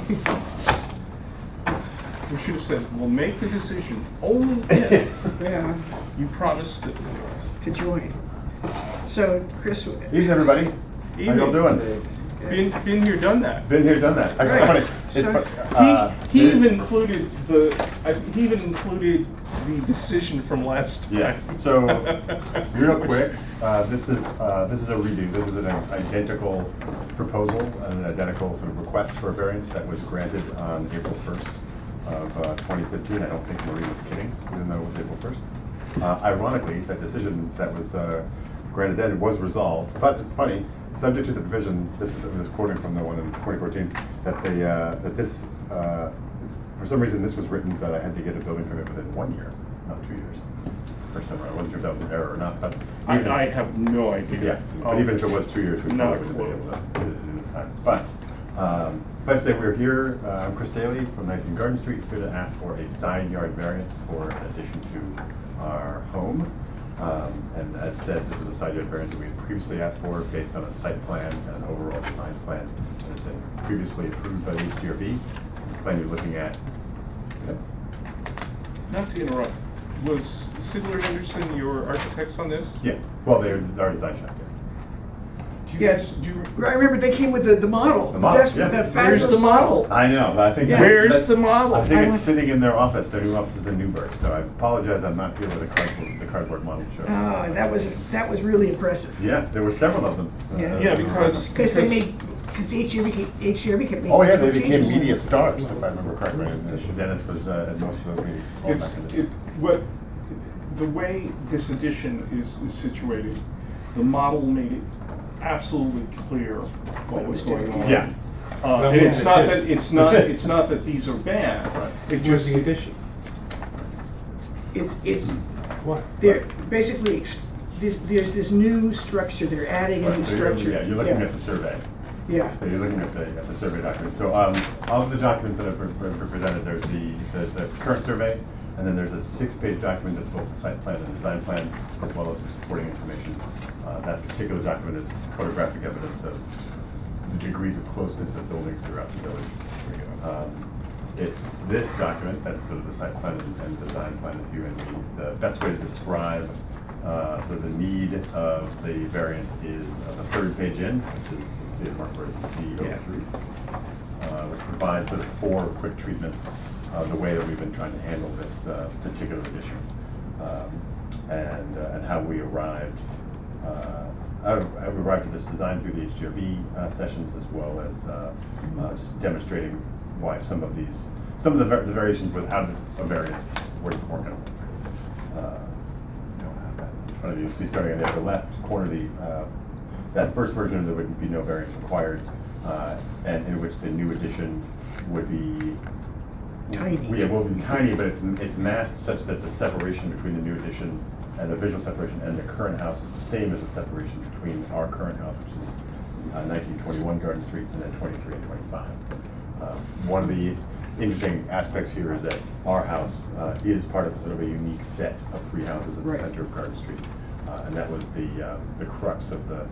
We should have said, we'll make the decision only if Yeah, you promise to. to join. So, Chris, Evening, everybody. How y'all doing? Been here, done that. Been here, done that. Actually, Right. it's funny. It's So- He even included the decision from last time. Yeah, so, real quick, this is a redo. This is an identical proposal, an identical sort of request for a variance that was granted on April 1st of 2015. I don't think Marie was kidding, even though it was April 1st. Ironically, that decision that was granted then was resolved, but it's funny, subject to the provision, this is quoting from the one in 2014, that this, for some reason, this was written that I had to get a building permit within 1 year, not 2 years. First time around, I wasn't sure if that was an error or not, but. I have no idea. Yeah, but even if it was 2 years, we Not probably would have been a able to get it in time. But, suffice to say, we're here, I'm Chris Daly from 19 Garden Street, here to ask for a side yard variance for an addition to our home. And as said, this was a side yard variance that we had previously asked for based on a site plan and an overall design plan that had been previously approved by the HDRB. The plan you're looking at. Yep. Not to interrupt, was Sigler Henderson your architects on this? Yeah, well, they're our design shop, yes. Do you Yes. guys, do you, I remember they came with the model. The model, best- yeah. the where's fabulous the model? I know, but I think. Yeah. Where's the model? I think I it's went- sitting in their office, their new office is in Newburgh, so I apologize, I'm not here with the cardboard model show. Oh, that was really impressive. Yeah, there were several of them. Yeah, because. Because they made, because HDRB kept making. Oh, yeah, they became changes. media stars, if I remember correctly, and Dennis was at most of those meetings. all It's, back in the day. the way this edition is situated, the model made it absolutely clear what was going on. Yeah. And it's not that, it's not that these are bad, it Where's just, the addition? It's, What? they're basically, there's this new structure, they're adding a new Right, so you're- structure. Yeah, you're looking at the survey. Yeah. So you're looking at the survey document. So of the documents that I've presented, there's the current survey, and then there's a 6-page document that's both the site plan and design plan, as well as some supporting information. That particular document is photographic evidence of the degrees of closeness of buildings throughout the village. It's this document, that's sort of the site plan and design plan with you, and the best way to describe so the need of the variance is the 3rd page in, which is, you'll see it marked where it's C03, which provides sort of 4 quick treatments of the way that we've been trying to handle this particular addition, and how we arrived. I've arrived at this design through the HDRB sessions, as well as just demonstrating why some of the variations without a variance weren't going to work. In front of you, see starting on the upper left corner, that first version, there would be no variance required, and in which the new addition would be Tiny. Yeah, will be tiny, but it's masked such that the separation between the new addition and the visual separation and the current house is the same as the separation between our current house, which is 1921 Garden Street, and then 23 and 25. One of the interesting aspects here is that our house is part of sort of a unique set of 3 houses in the Right. center of Garden Street, and that was the crux of the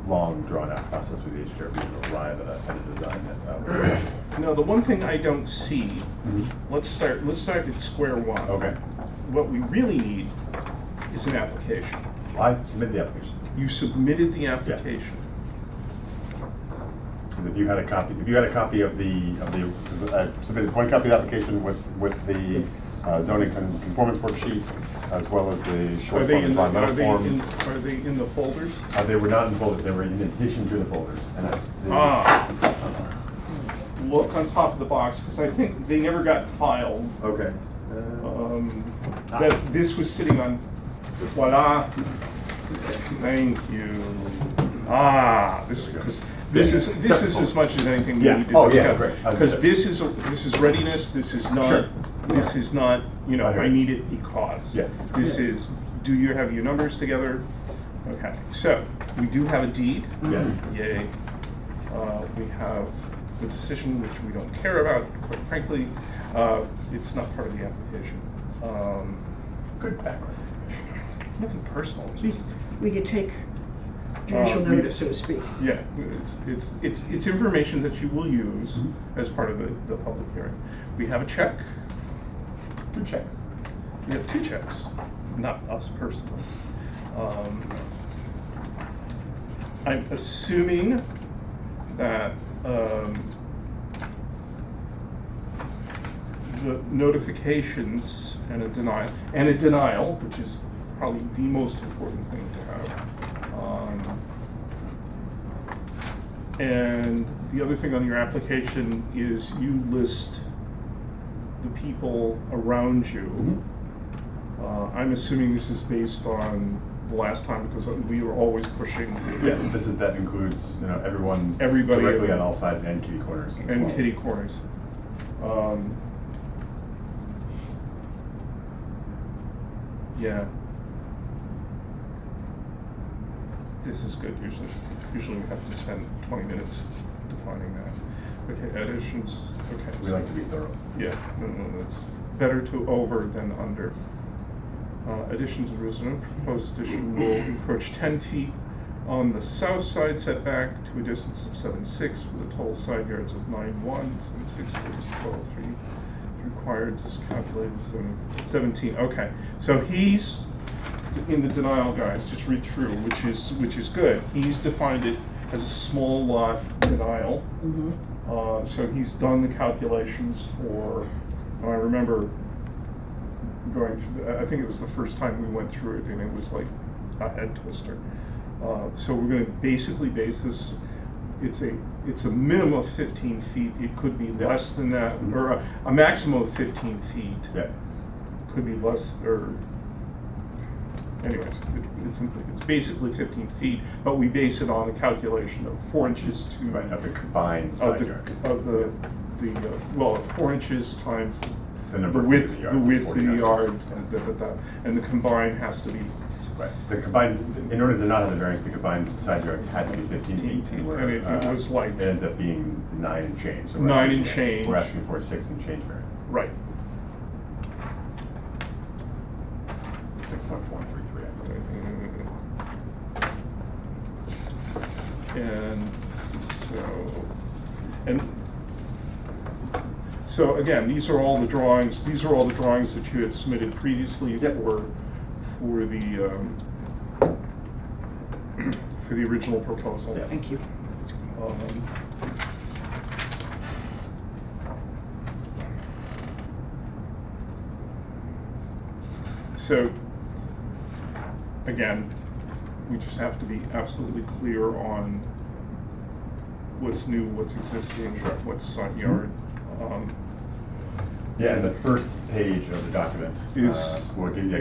long drawn-out process with the HDRB to arrive at a design that. Now, the one thing I don't see, Mhm. let's start at square one. Okay, What we really need is an application. I submit the application. You submitted the application. Because if you had a copy of the, I submitted one copy of the application with the zoning conformance worksheet, as well as the Are short they form in and the, environmental form. are they in the folders? They were not in folders, they were in addition to the folders. Look on top of the box, because I think they never got filed. Okay. This was sitting on, voila. Thank you. This is as much as anything we Yeah. need to Oh, yeah, discuss. great. Because this is readiness, this is not, Sure. this is not, I hear I you. need it because. Yeah. This is, do you have your numbers together? Okay, so, we do have a deed. Yeah. Yay. We have the decision, which we don't care about, quite frankly. It's not part of the application. Good background. Nothing personal, We- just, We could take judicial we- notice, so to speak. yeah, it's information that you will use Mhm. as part of the public hearing. We have a check. 2 checks. We have 2 checks, not us personally. I'm assuming that the notifications and a denial, which is probably the most important thing to have. And the other thing on your application is you list the people around you. I'm assuming this is based on the last time, because we were always pushing. Yes, that includes, Everybody. directly on all sides and kitty corners. as And well. kitty corners. Yeah. This is good. Usually we have to spend 20 minutes defining that. Okay, additions, okay. We like to be thorough. Yeah, no, that's better to over than under. Additions of resident, proposed addition will encroach 10 feet on the south side setback to a distance of 7.6 with a total side yards of 9.1, 7.6 versus 12.3. Required is calculated 17. Okay, so he's in the denial, guys. Just read through, which is good. He's defined it as a small lot denial. So he's done the calculations for. I remember going through. I think it was the first time we went through it, and it was like a head twister. So we're going to basically base this. It's a minimum of 15 feet. It could be Yeah. less than that, or a maximum of 15 feet. Yeah. Could be less, or anyways, it's basically 15 feet, but we base it on a calculation of 4 inches to Right, of the combined of side the yards. of the well, 4 inches times The the number of feet width of the yard, the width of 40 the yards. yard, and the combine has to be Right, the combined, in order to not have the variance, the combined side yards had to be 15 feet. 15 feet, where, and it was like- It ends up being 9 and change. So we're 9 asking- and change. We're asking for a 6 and change variance. Right. 6.133, I believe. So again, these are all the drawings that you had submitted previously Yep. for the original proposal. Yes. Thank you. So, again, we just have to be absolutely clear on what's new, what's existing, Sure. what's side yard. Yeah, and the first page of the document Is-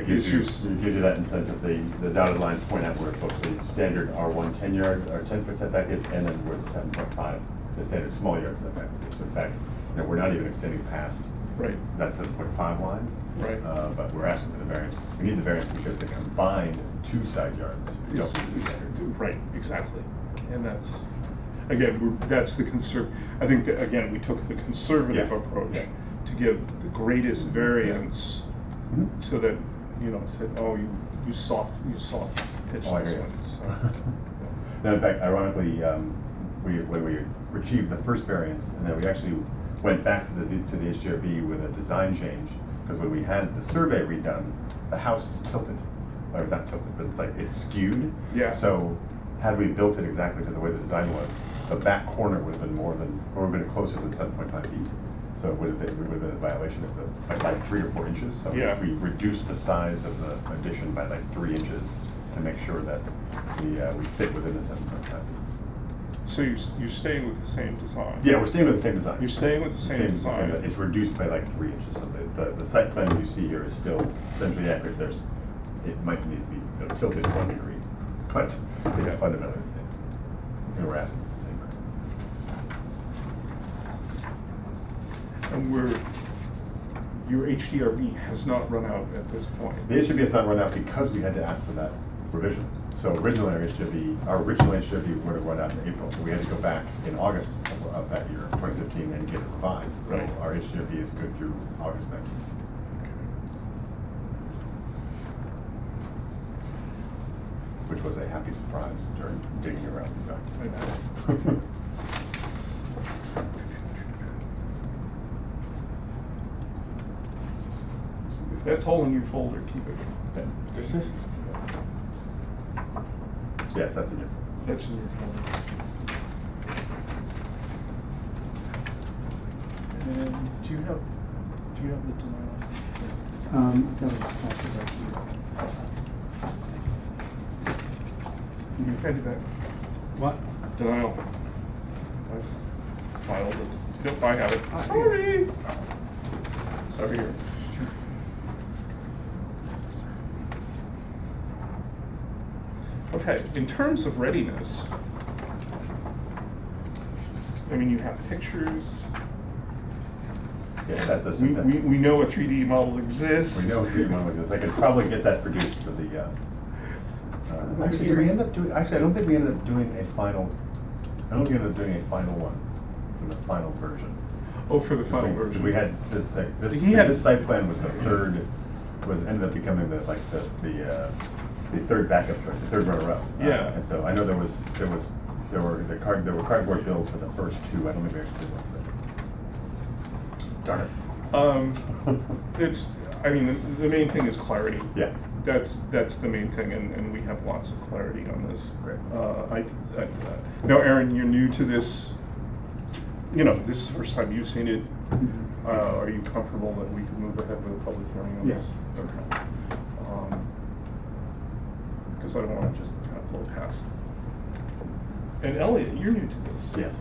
gives you, is gives you that in the sense of the dotted lines point out where both the standard R1 10-yard or 10-foot setback is, and then where the 7.5, the standard small yard setback is. So in fact, we're not even extending past Right, that 7.5 line. right. But we're asking for the variance. We need the variance because the combined 2 side yards don't meet the standard. Right, exactly. And that's, again, that's the I think that, again, we took the conservative Yes, approach yeah. to give the greatest variance Mhm. so that, said, oh, you soft pitch this Oh, I hear you. one. So, Now, in fact, ironically, when we achieved the first variance, and then we actually went back to the HDRB with a design change, because when we had the survey redone, the house is tilted, or not tilted, but it's skewed. Yeah. So had we built it exactly to the way the design was, the back corner would have been would have been closer than 7.5 feet. So we would have been in violation of by 3 or 4 inches. So Yeah. we reduced the size of the addition by like 3 inches to make sure that we fit within the 7.5 feet. So you're staying with the same design? Yeah, we're staying with the same design. You're staying with the same design? It's reduced by like 3 inches, so the site plan you see here is still essentially accurate. It might need to be tilted 1 degree, but it's Yeah. fundamentally the same. And we're asking for the same variance. And your HDRB has not run out at this point? The HDRB has not run out because we had to ask for that revision. So originally our original HDRB would have run out in April, so we had to go back in August of that year, 2015, and get it revised. So Right. our HDRB is good through August 19th. Which was a happy surprise during digging around these documents. If that's all in your folder, keep it. This is? Yes, that's in your. That's in your folder. And do you have the denial? That was talked about here. You can do that. What? Denial. I've filed it. Yep, I have it. Sorry. It's over here. Okay, in terms of readiness, I mean, you have pictures. Yeah, that's a. We know a 3D model exists. We know 3D model exists. I could probably get that produced for the, actually, did we end up doing, I don't think we ended up doing a final, I don't think we ended up doing a final one, for the final version. Oh, for the final version. We had, this site plan was the third, ended up becoming the third backup truck, the third runner-up. Yeah. And so I know there were cardboard builds for the first 2, I don't think we actually did one for Darn it. It's, I mean, the main thing is clarity. Yeah. That's the main thing, and we have lots of clarity on this. Great. Now, Aaron, you're new to this. This is the first time you've seen it. Are you comfortable that we can move ahead with a public hearing on Yes. this? Okay. Because I don't want to just kind of blow past. And Elliot, you're new to this. Yes.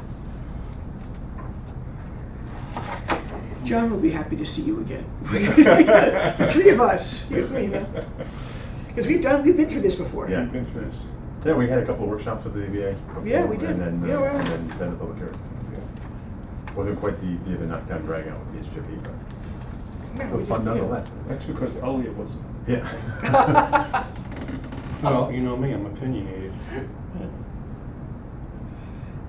John will be happy to see you again. The 3 of us, because we've been through this before. Yeah. You've been through this. Yeah, we had a couple of workshops with the ZBA before. Yeah, we did. And then, Yeah, well. and then the public hearing. Wasn't quite the knockdown drag out with the HGP, but still fun nonetheless. That's because Elliot wasn't. Yeah. Well, you know me, I'm opinionated.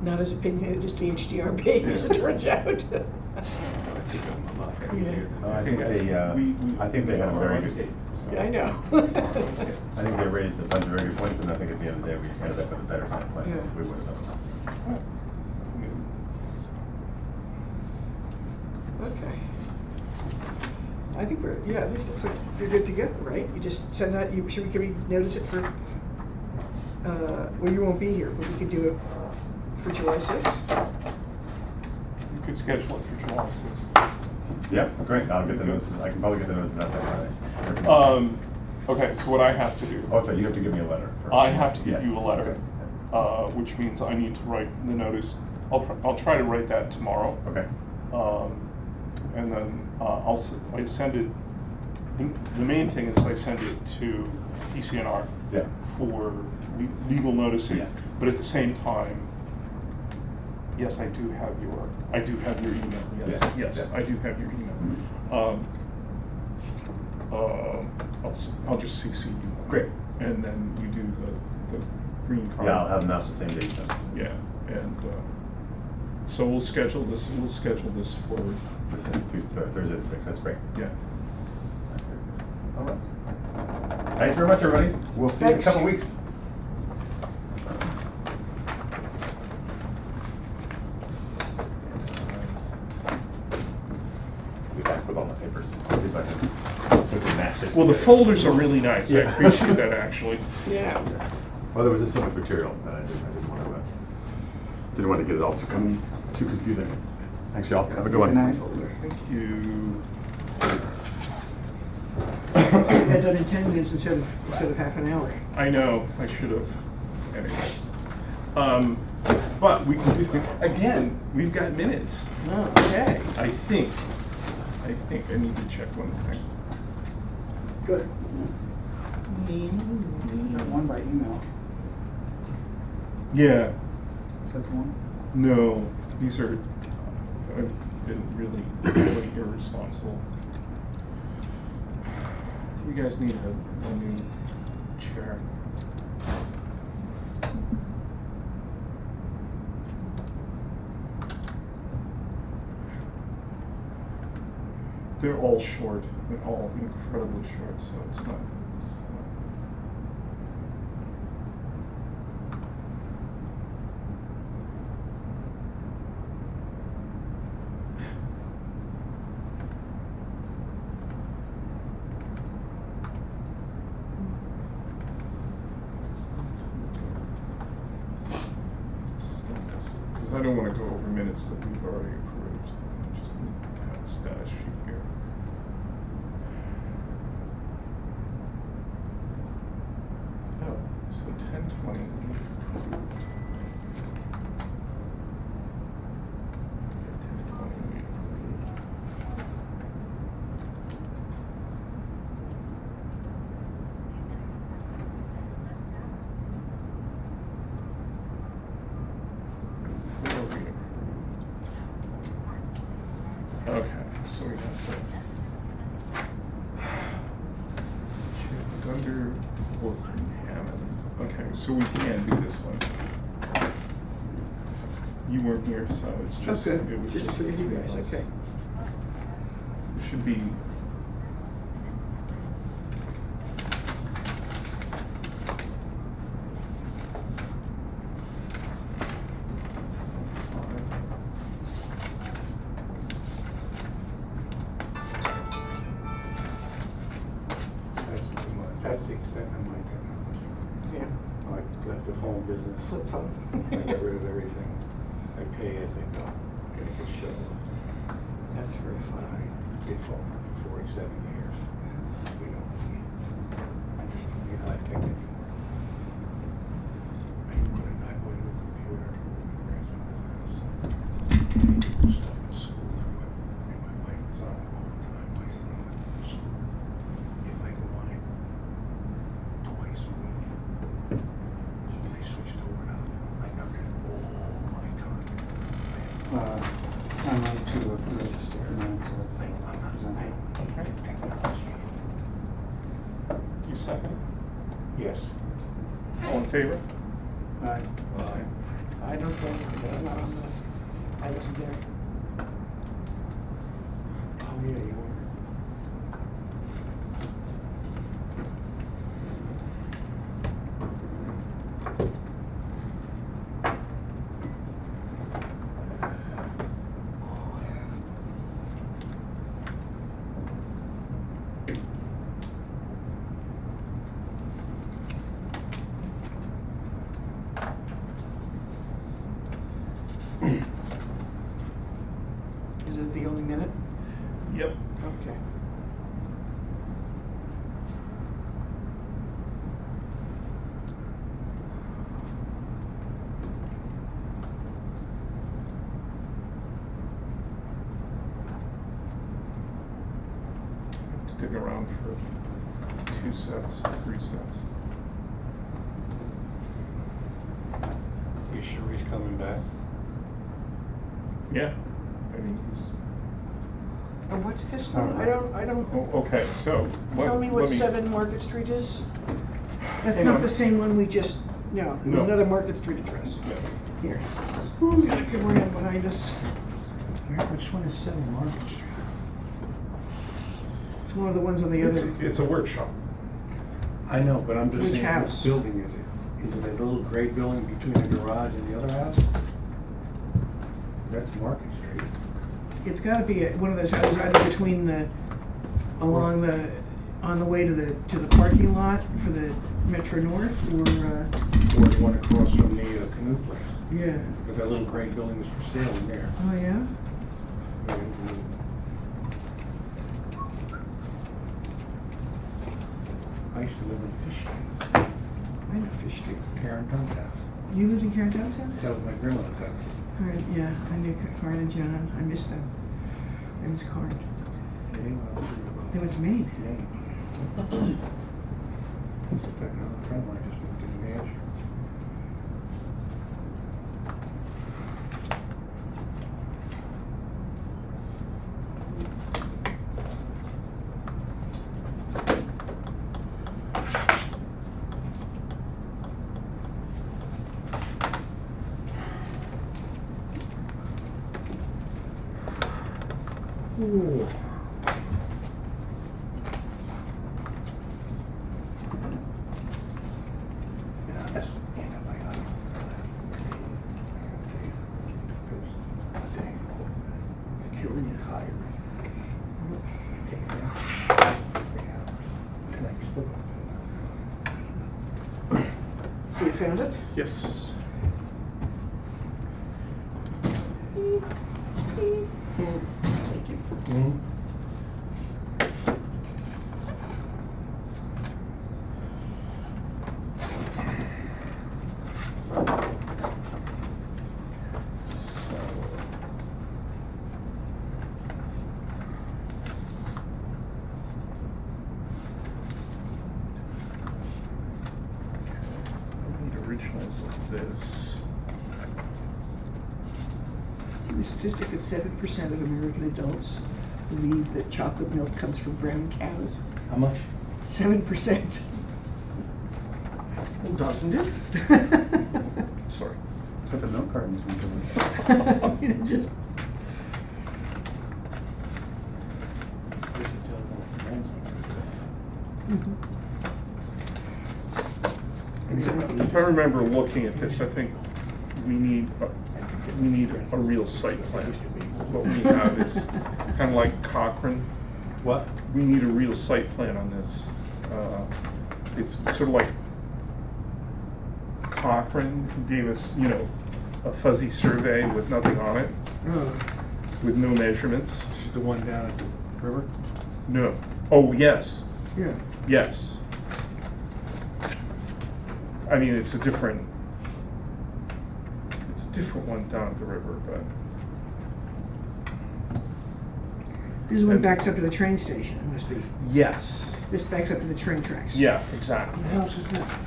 Not as opinionated as the HDRB, as it turns out. I think I'm a lot opinionated than I that. think I think they had a very good. Yeah, I know. I think they raised a bunch of very good points, and I think at the end of the day, we ended up with a better site plan Yeah. than we would have otherwise. Okay. I think we're, yeah, this looks like you're good to go, right? You just send out, can we notice it for, well, you won't be here, but we could do it for July 6th? You could schedule it for July 6th. Yeah, great, I'll get the notices, I can probably get the notices out by Friday. Okay, so what I have to do. Oh, so you have to give me a letter first. I have to give Yes. you a letter, which means I need to write the notice. I'll try to write that tomorrow. Okay, And then I send it, the main thing is I send it to PCNR yeah, for legal noticing. Yes. But at the same time, yes, I do have your email. Yes, Yeah, yes, yeah. I do have your email. Mhm. I'll just CC you. Great. And then you do the green card. yeah, I'll have them out the same date, so. Yeah, and so we'll schedule this for, Thursday at 6, that's great. yeah. That's good. All right. Thanks very much, everybody. We'll see you in a Thanks. couple weeks. Be back with all my papers. See if I can put some match this Well, the together. folders are really nice. I Yeah. appreciate that, actually. Yeah. Well, there was just so much material that I didn't want to get it all too confusing. Thanks, y'all. Have a good one. Good night. Thank you. So we had done in 10 minutes instead of half an hour. I know, I should have. Anyways. But we can do, again, we've got minutes. Oh, okay. I think I need to check one thing. Good. Got one by email. Yeah, Is that the one? no, these are, I've been really irresponsible. You guys need a new chair. They're all short, they're all incredibly short, so it's not. Because I don't want to go over minutes that we've already approved. I just need to have a status sheet here. Oh, so 10:20 we've approved. 10:20 we approved. Four we approved. Okay, so we have to. Gunder, Wolf, and Hammond. Okay, so we can do this one. You weren't here, so it's just. Okay, it was just for you guys, us. okay. It should be. That's the extent of my technology. Yeah. I left the phone business. Flip phone. I got rid of everything. I pay as I go. Gotta get shut off. That's very I fun. did phone for 47 years. We don't need, I just don't need high tech anymore. I went to a computer with my grandson's house. And he did stuff in school through it. And my wife was on it all the time. My son went to school. If I go on it twice a week, so they switched over now. I got rid of all my time. I'm on to approve minutes, so it's I'm not, I presented. don't need technology. You second? Yes. favor? Aye. I don't think, I'm not on the, I wasn't there. Oh, yeah, you were. Is it the only minute? Yep. Okay. To dig around for 2 sets, 3 sets. You sure he's coming back? Yeah, I mean, he's, And what's this one? I don't, oh, okay, so. tell me what let 7 Market Street is? That's Hang not on. the same one we just, no, there's No. another Market Street address. Yes. Here. Who's gonna come around behind us? Which one is 7 Market Street? It's one of the ones on the other. It's a workshop. I know, but I'm just Which saying, house? which building is it? Is it that little gray building between the garage and the other house? That's Market Street. It's gotta be one of those houses either between the, along the, on the way to the parking lot for the Metro North or, Or the one across from the canoe place. yeah. But that little gray building was for sale in there. Oh, yeah? I used to live in Fish Street, I know Fish Street. Karen Tunn's house. You lived in Karen Downs' house? That was my grandmother's house. Karen, yeah, I knew Karen and John. I missed them. I miss Karen. They went to Maine. In fact, another friend of mine just moved to New Hampshire. Ooh. Yeah, that's antibiotic for that 14 days. It's killing you higher. Take it out. Tonight, slip up. So you found it? Yes. Thank you. Mm-hmm. So. I need originals of this. The statistic that 7% of American adults believe that chocolate milk comes from brown cows. How much? 7%. Well, doesn't it? Sorry. That's what the milk cartons been doing. You know, just, I used to tell my friends. If I remember looking at this, I think we need a real site plan. What we have is kind of like Cochrane. What? We need a real site plan on this. It's sort of like Cochrane gave us, a fuzzy survey with nothing on it, with no measurements. This is the one down at the river? No. Oh, yes, yeah. yes. I mean, it's a different one down at the river, but. This one backs up to the train station, it must be. Yes. This backs up to the train tracks. Yeah, exactly. What else is that?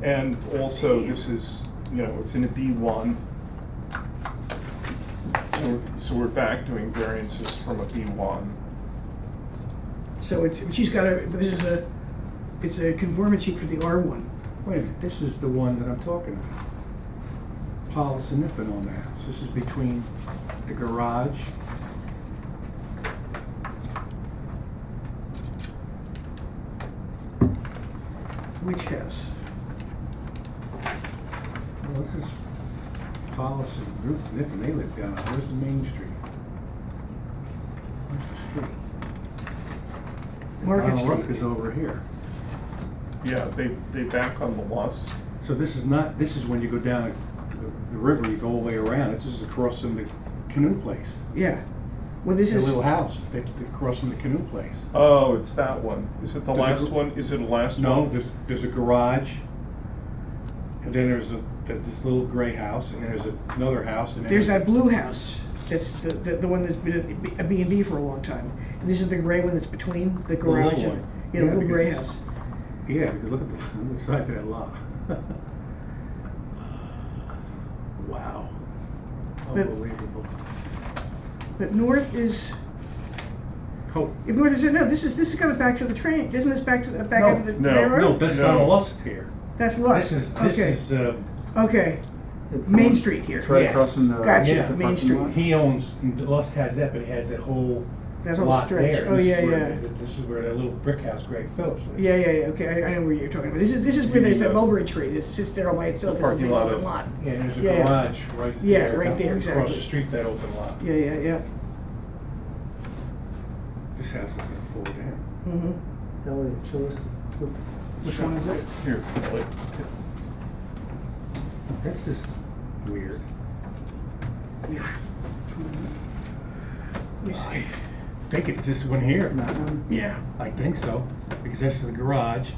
And also, this is, it's in a B1. So we're back doing variances from a B1. So she's got it's a conformance sheet for the R1. Wait a minute, this is the one that I'm talking about. Paul's and Niffen on the house. This is between the garage. Which house? Well, this is Paul's and Ruth Niffen. They live down. Where's the main street? Where's the street? Market Donald Rusk Street. is over here. Yeah, they back on the Lust. So this is not, this is when you go down the river, you go all the way around. This is across from the canoe place. Yeah. Well, this The is. little house that's across from the canoe place. Oh, it's that one. Is it the There's a last gr- one? Is it the last No, one? there's a garage, and then there's this little gray house, and then there's another house, and then There's that blue house. That's the one that's been a B&B for a long time. And this is the gray one that's between the little garage one. and yeah, the little because gray it's- house. Yeah, because look at on the side of that lot. Wow. But- Unbelievable. But north is. Oh, If north is no, this is coming back to the train. Isn't this back to the back No, into the no, main road? no, that's No. Donald Lusk here. That's Lust. This Okay. is, Okay. It's Main on- Street here. It's right Yes. across from the. Gotcha, yeah, Main parking Street. lot. he owns, Lusk has that, but he has that whole That whole lot stretch. there. Oh, This is yeah, where yeah. This is where that little brick house Greg Phillips lives. Yeah. Okay, I know where you're talking about. This is where there's that mulberry tree that sits there all by itself in the Parking big lot open of- lot. Yeah, there's a Yeah. garage right there. Yeah, right there, Across exactly. the street, that open lot. Yeah. This house is gonna fall down. Mm-hmm. Elliot, show us, which one is it? Here, Elliot. That's just weird. Let me see. I think it's this one here. That one? Yeah. I think so, because that's the garage.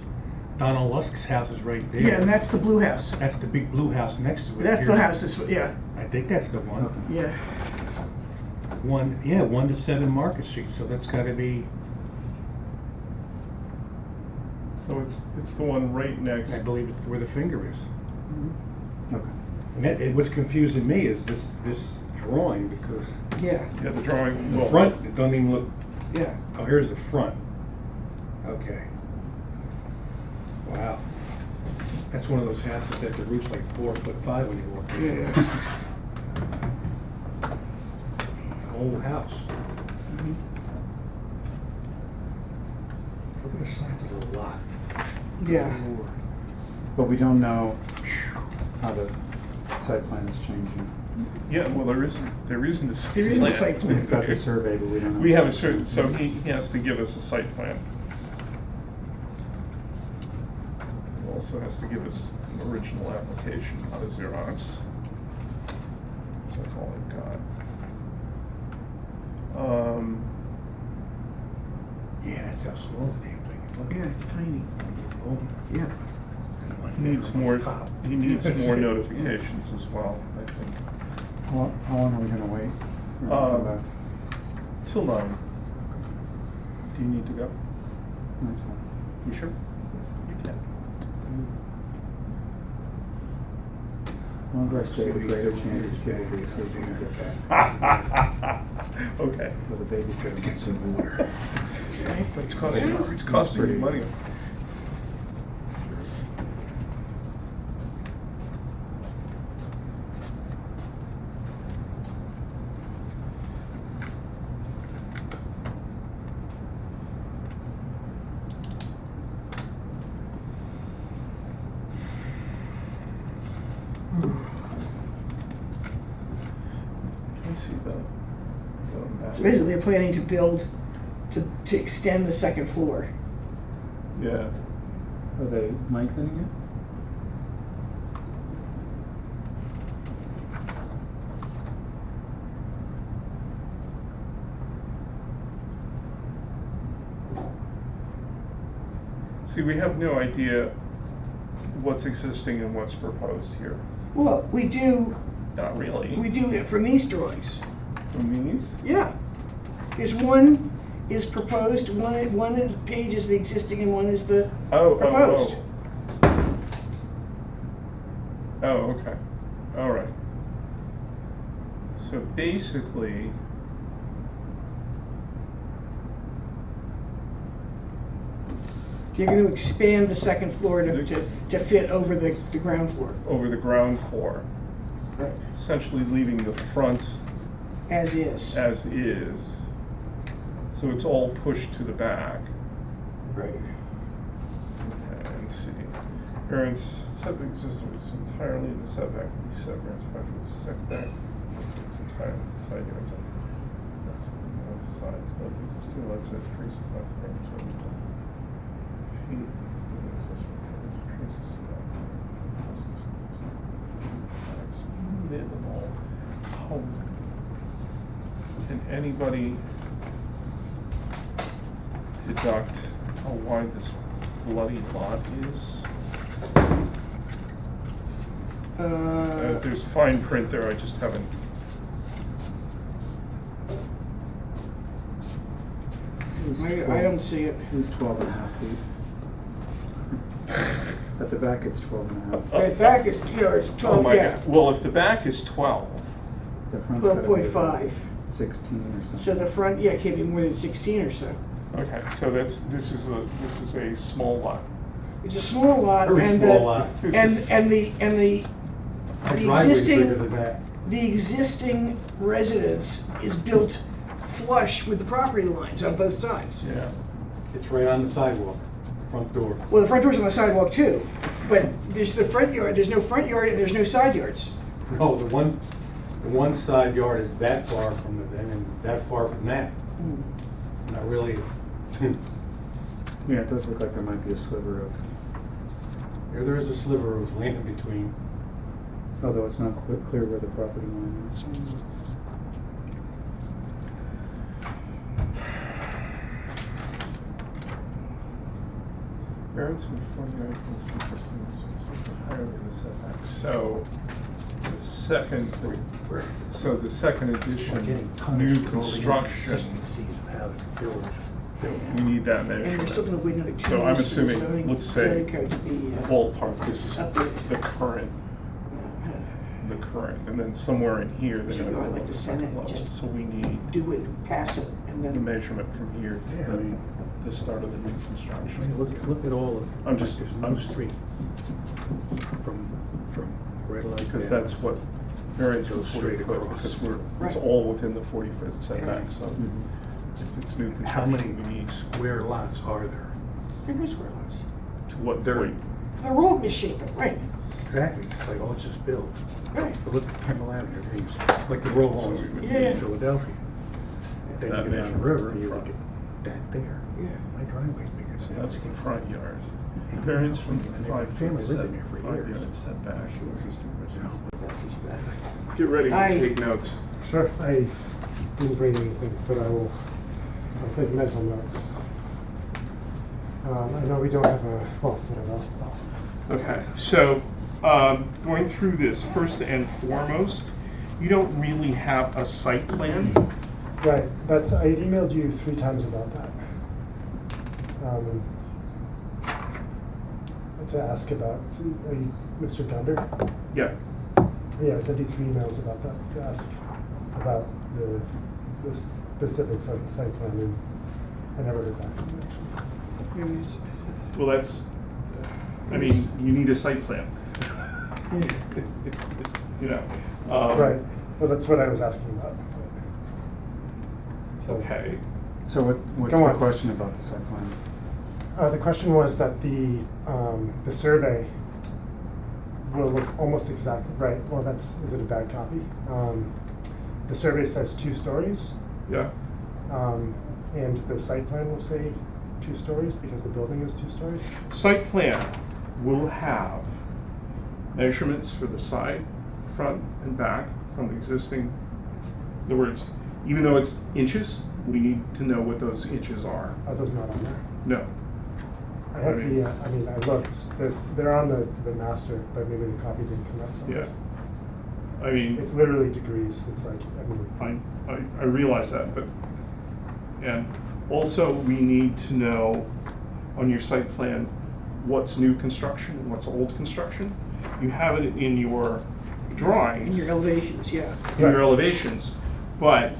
Donald Lusk's house is right there. Yeah, and that's the blue house. That's the big blue house next to it. That's here. the house that's, yeah, I think that's the one. Okay. yeah. 1 to 7 Market Street, so that's gotta be, So it's the one right next. I believe it's where the finger is. Okay. And what's confusing me is this drawing, because Yeah, Yeah, the drawing. the well, front, it doesn't even look, yeah. oh, here's the front. Okay. Wow. That's one of those houses that the roof's like 4'5" when you walk in. Yeah. Whole house. Mhm. Look at the size of the lot. Yeah. But we don't know how the site plan is changing. Yeah, well, there isn't a site There isn't a plan. site plan. We've got the survey, but we don't know. We have a certain, so he has to give us a site plan. He also has to give us an original application, not a Xerox. So that's all I've got. Yeah, that's how small the damn thing is. Look. Yeah, it's tiny. Boom. Yeah. And one He needs bedroom more, on top. he needs more notifications as well, I think. How long are we gonna wait? We're gonna come back. Till 9. Do you need to go? That's fine. You sure? You can. Longer I stay, the greater chance that people will be sleeping Okay. with a babysitter. Get some water. Okay. But it's costing you money. Can you see the map? So basically, they're planning to build, to extend the second floor. Yeah. Are they lengthening it? See, we have no idea what's existing and what's proposed here. Well, we do it from these drawings. From these? Yeah. There's one is proposed, one page is the existing and one is the Oh, proposed. Oh, okay, all right. So basically, You're gonna expand the second floor to fit over the ground floor, over the ground floor, essentially leaving the front as is. as is. So it's all pushed to the back. Right. Okay, and see. Variance setback system is entirely in the setback, the setback, setback. It's entirely side yards. Both sides, but the existing lot size increases by 5%. Feet. Minimal. How can anybody deduct how wide this bloody lot is? There's fine print there, I just haven't. I don't see it. It's 12 and a half feet. At the back, it's 12 and a half. Right back is, it's Oh 12, my yeah, God. Well, if the back is 12, The front's gotta be about 12.5. 16 or something. So the front, yeah, can't be more than 16 or so. okay, so this is a small lot. It's a small lot, Very and small the, lot. and the Our the driveway's bigger existing, than that. the existing residence is built flush with the property lines on both sides. Yeah. It's right on the sidewalk, front door. Well, the front door's on the sidewalk too, but there's the front yard, there's no front yard and there's no side yards. No, the one side yard is that far from it, and that far from that. Not really. Yeah, it does look like there might be a sliver of, There is a sliver of land between. although it's not clear where the property line is. Variance from 49 % higher than the setback. So the second, so the second addition, new construction, we need that And we're still measurement. gonna wait another 2 So I'm years for the assuming, zoning- let's say, zoning code to be, ballpark, this is updated. the current, and then somewhere in here, they're So gonna I'd go like to to the send second it, level. just So we need do it, pass it, and the then. measurement from here Yeah, to I mean- the start of the new construction. Look at all of. I'm just From right like Because that. that's what variance Goes for 40 straight foot, across. because it's Right. all within the 40-foot setback, so Mhm. if it's new How many construction, we need square lots are there? There are square lots. to what There- point? They're all misshapen, right, Exactly, it's like, oh, it's just built. right. But look at Kendall Avenue, it's like the row homes Yeah. in Philadelphia. Then That you go down the measurement river from and you front. look at that there. Yeah. My driveway's bigger So than that. that's the front yard. Variance from the And my 5 family foot lived in there for years. yard setback to existing residence. Yeah. Get ready to I- take notes. Sure, I didn't bring anything, but I'll take mental notes. I know we don't have a, well, whatever else. Okay, so going through this, first and foremost, you don't really have a site plan. Right, I had emailed you 3 times about that. To ask about, are you Mr. Dunder? Yeah. Yeah, I sent you 3 emails about that, to ask about the specifics of the site plan, and I never heard back from you, actually. Well, that's, I mean, you need a site plan. It's, you know. Right, well, that's what I was asking about. So- Okay. So what's Go the on. question about the site plan? The question was that the survey will look almost exactly, right, well, is it a bad copy? The survey says 2 stories, Yeah. and the site plan will say 2 stories because the building is 2 stories? Site plan will have measurements for the side, front, and back from the existing, in other words, even though it's inches, we need to know what those inches are. Are those not on there? No. I have I mean- I looked, they're on the master, but maybe the copy didn't come out, so. Yeah. I mean, It's literally degrees, it's like, I realize that, but, and also we need to know on your site plan what's new construction and what's old construction. You have it in your drawings. In your elevations, yeah. in your elevations, but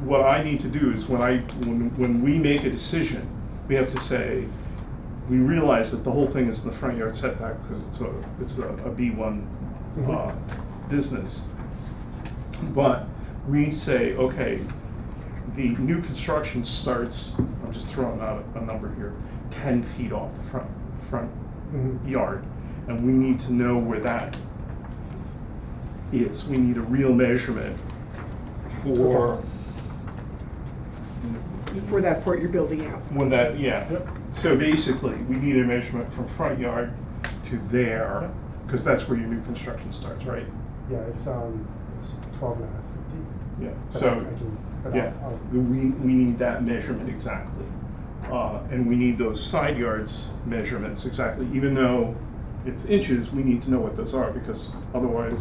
what I need to do is when we make a decision, we have to say, we realize that the whole thing is in the front yard setback because it's a B1 business. But we say, okay, the new construction starts, I'm just throwing out a number here, 10 feet off the front yard, and we need to know where that is. We need a real measurement for that part you're building out. when that, yeah. Yep. So basically, we need a measurement from front yard to there, because that's where your new construction starts, right? Yeah, it's 12 and a half, 50. Yeah, But so, I can- but yeah, I'll- we need that measurement exactly. And we need those side yards measurements exactly, even though it's inches, we need to know what those are, because otherwise,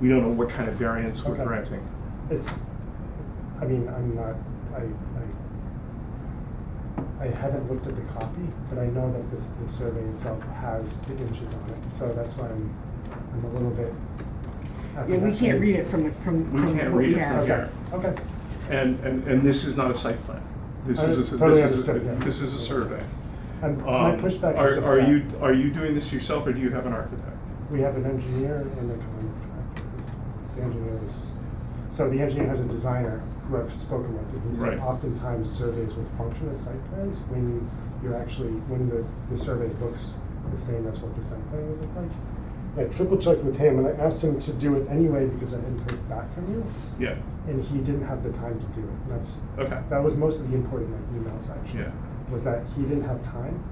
we don't know what kind of variance we're Okay. granting. It's, I mean, I'm not, I haven't looked at the copy, but I know that the survey itself has the inches on it, so that's why I'm a little bit. Yeah, we can't read it from We can't what read we it from have. here. Okay. And this is not a site plan. This I is totally understood, yeah. this is a survey. And my pushback is just Are that you doing this yourself, or do you have an architect? we have an engineer and a contractor. The engineer is, so the engineer has a designer who I've spoken with, and he said Right. oftentimes surveys would function as site plans when you're actually, when the survey looks the same as what the site plan would look like. I triple checked with him and I asked him to do it anyway because I hadn't heard back from you, Yeah, and he didn't have the time to do it. okay, That was most of the import of my emails actually. yeah. Was that he didn't have time,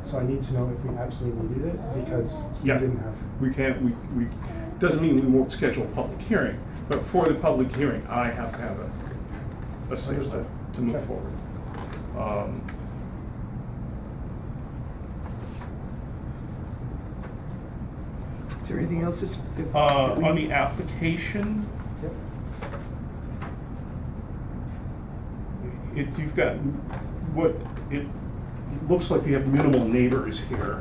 so I need to know if we actually needed it because he Yeah. didn't have. We can't, we, doesn't mean we won't schedule a public hearing, but for the public hearing, I have to have a site plan Understood. to move Okay. forward. Is there anything else that's? that On we- the application, Yep. you've got, it looks like you have minimal neighbors here.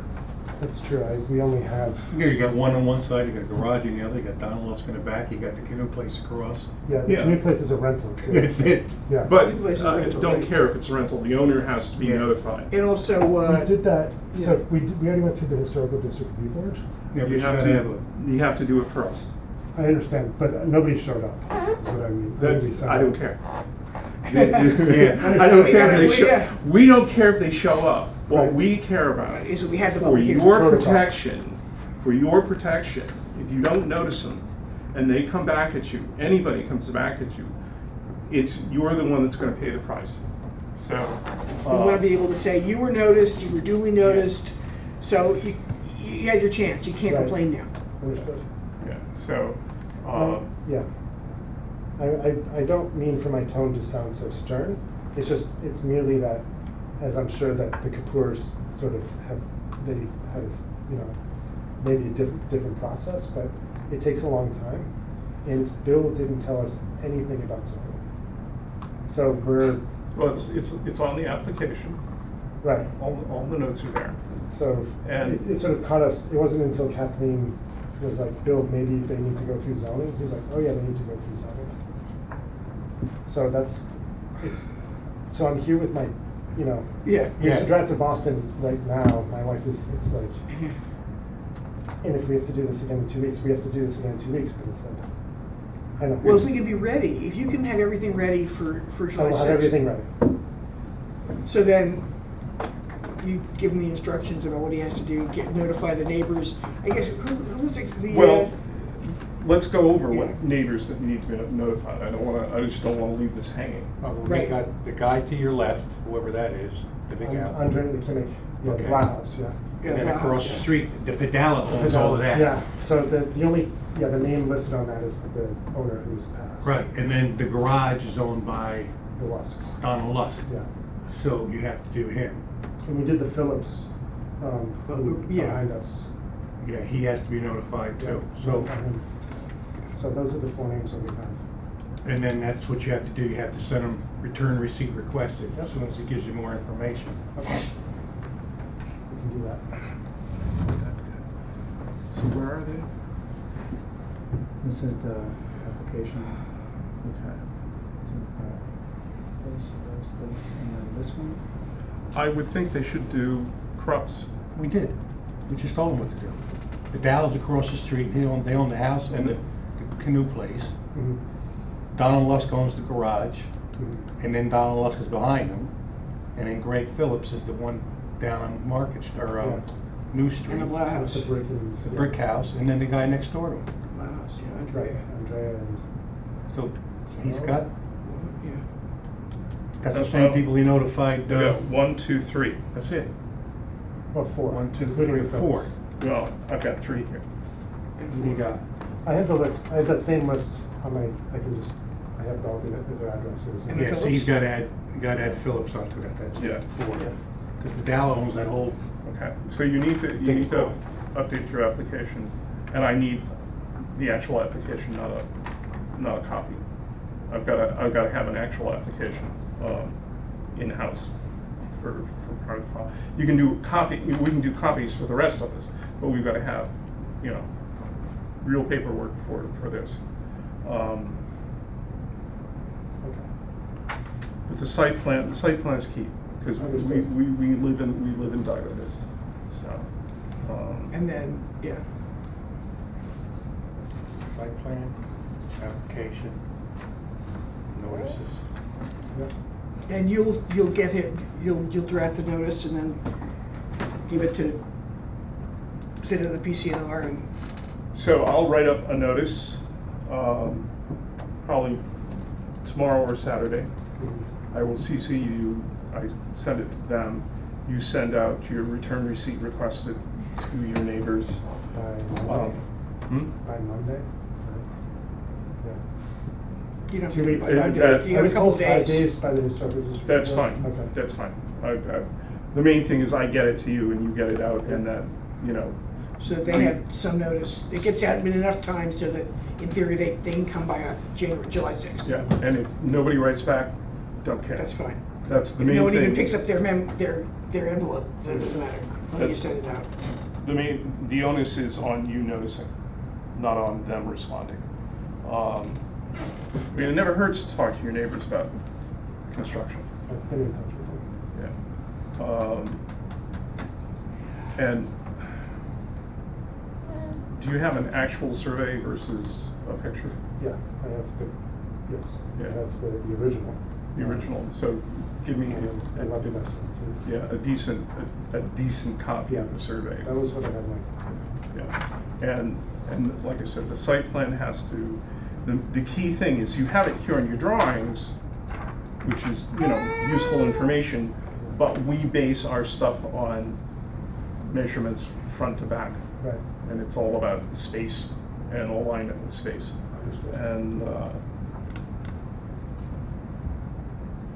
That's true. We only have. Yeah, you got one on one side, you got a garage on the other, you got Donald Lusk in the back, you got the canoe place across. Yeah, the Yeah. new place is a rental too. That's it. Yeah. But It's a rental, don't right? care if it's a rental, the owner has to be Yeah. notified. And also, We did that, so yeah. we already went through the historical district review board. Yeah, but You you have gotta have a, you have to do it for us. I understand, but nobody showed up, is what I mean. Nobody showed I don't up. care. Yeah. I don't care if they We show, gotta- we don't care if they show up. What Right. we care about Is that we had the for public hearing. your Protocol. protection, if you don't notice them and they come back at you, anybody comes back at you, you're the one that's gonna pay the price. So. We want to be able to say, you were noticed, you were duly noticed, so you had your chance, you can't Right. complain now. Understood. Yeah, so, Yeah. I don't mean for my tone to sound so stern. It's merely that, as I'm sure that the Kapoors sort of they had maybe a different process, but it takes a long time. And Bill didn't tell us anything about zoning. So well, it's on the application, right. all the notes are there. So And- it sort of caught us, it wasn't until Kathleen was like, Bill, maybe they need to go through zoning. He was like, oh yeah, they need to go through zoning. So so I'm here with my, Yeah. we have to drive to Boston right now. My wife it's like, and if we have to do this again in 2 weeks, we have to do this again in 2 weeks, but it's like, I know. Well, if we can be ready, if you can have everything ready for July 6th. I'll have everything ready. So then, you give him the instructions about what he has to do, notify the neighbors. I guess, who was the? Well, let's go over Yeah. what neighbors that need to be notified. I just don't wanna leave this hanging. well, we Right. got the guy to your left, whoever that is, the big guy. Andre the Kinnick, the Okay. Black House, yeah. And then Yeah. across the street, the Pedala owns all of that. Yeah, so the name listed on that is the owner who's passed. Right, and then the garage is owned by The Lusks, Donald Lusk, yeah. so you have to do him. And we did the Phillips, Yeah. behind us. Yeah, he has to be notified too, so, So those are the four names that we have. and then that's what you have to do, you have to send him return receipt requested, Yep. as soon as he gives you more information. Okay. We can do that. So where are they? This is the application. Okay. So, this, and then this one. I would think they should do Krupp's. We did. We just told them what to do. The Dow's across the street, they own the house and the canoe place. Mhm. Donald Lusk owns the garage, Mhm. and then Donald Lusk is behind him. And then Greg Phillips is the one down on Market, or Yeah. New Street. And the Blau House. The brick and. The brick house, and then the guy next door to him. Blau House, yeah, Right, Andrea. Andrea and. So he's got, Yeah. that's the That's same all. people he notified. We got 1, 2, 3. That's it. Well, 4. 1, 2, including 3, 4. Phillips. Well, I've got 3 here. What do you got? I have the list, I have that same list on my, I can just, I have all their addresses. And the Yeah, so he's Phillips? got to add Phillips onto that, that's Yeah. 4. Yeah. Because the Dow owns that whole, Okay, so you need to update your application, and I need the actual application, not a copy. I've got to have an actual application in-house for part of the file. You can do we can do copies for the rest of us, but we've got to have, real paperwork for this. Okay. But the site plan is key, because Understood. we live and die with this, so. And then, yeah, site plan, application, notices. Yep. and you'll get it, you'll draft the notice and then give it to, send it to the PCNR and, So I'll write up a notice, probably tomorrow or Saturday. Mhm. I will CC you, I send it to them, you send out your return receipt requested to your neighbors. By Monday. By Monday? Yeah. you don't. 2 weeks. by Monday. That- You I got a was couple told 5 days. days by the historical district. That's Yeah? fine, Okay. that's fine. The main thing is I get it to you and you get it out, and that, So they have some notice, it gets out in enough time so that in theory they can come by on July 6th. yeah, and if nobody writes back, don't care. That's fine. That's the If main no one thing. even picks up their envelope, then it doesn't matter, when you That's- send it out. The onus is on you noticing, not on them responding. It never hurts to talk to your neighbors about construction. I've been in touch with them. Yeah. And do you have an actual survey versus a picture? Yeah, I have yes, Yeah. I have the original. The original, so give me I love it, that's too. a decent copy of the survey. That was what I had like. Yeah, and like I said, the site plan has to, the key thing is you have it here on your drawings, which is, useful information, but we base our stuff on measurements front to back. Right. And it's all about space and alignment with space. Understood. And,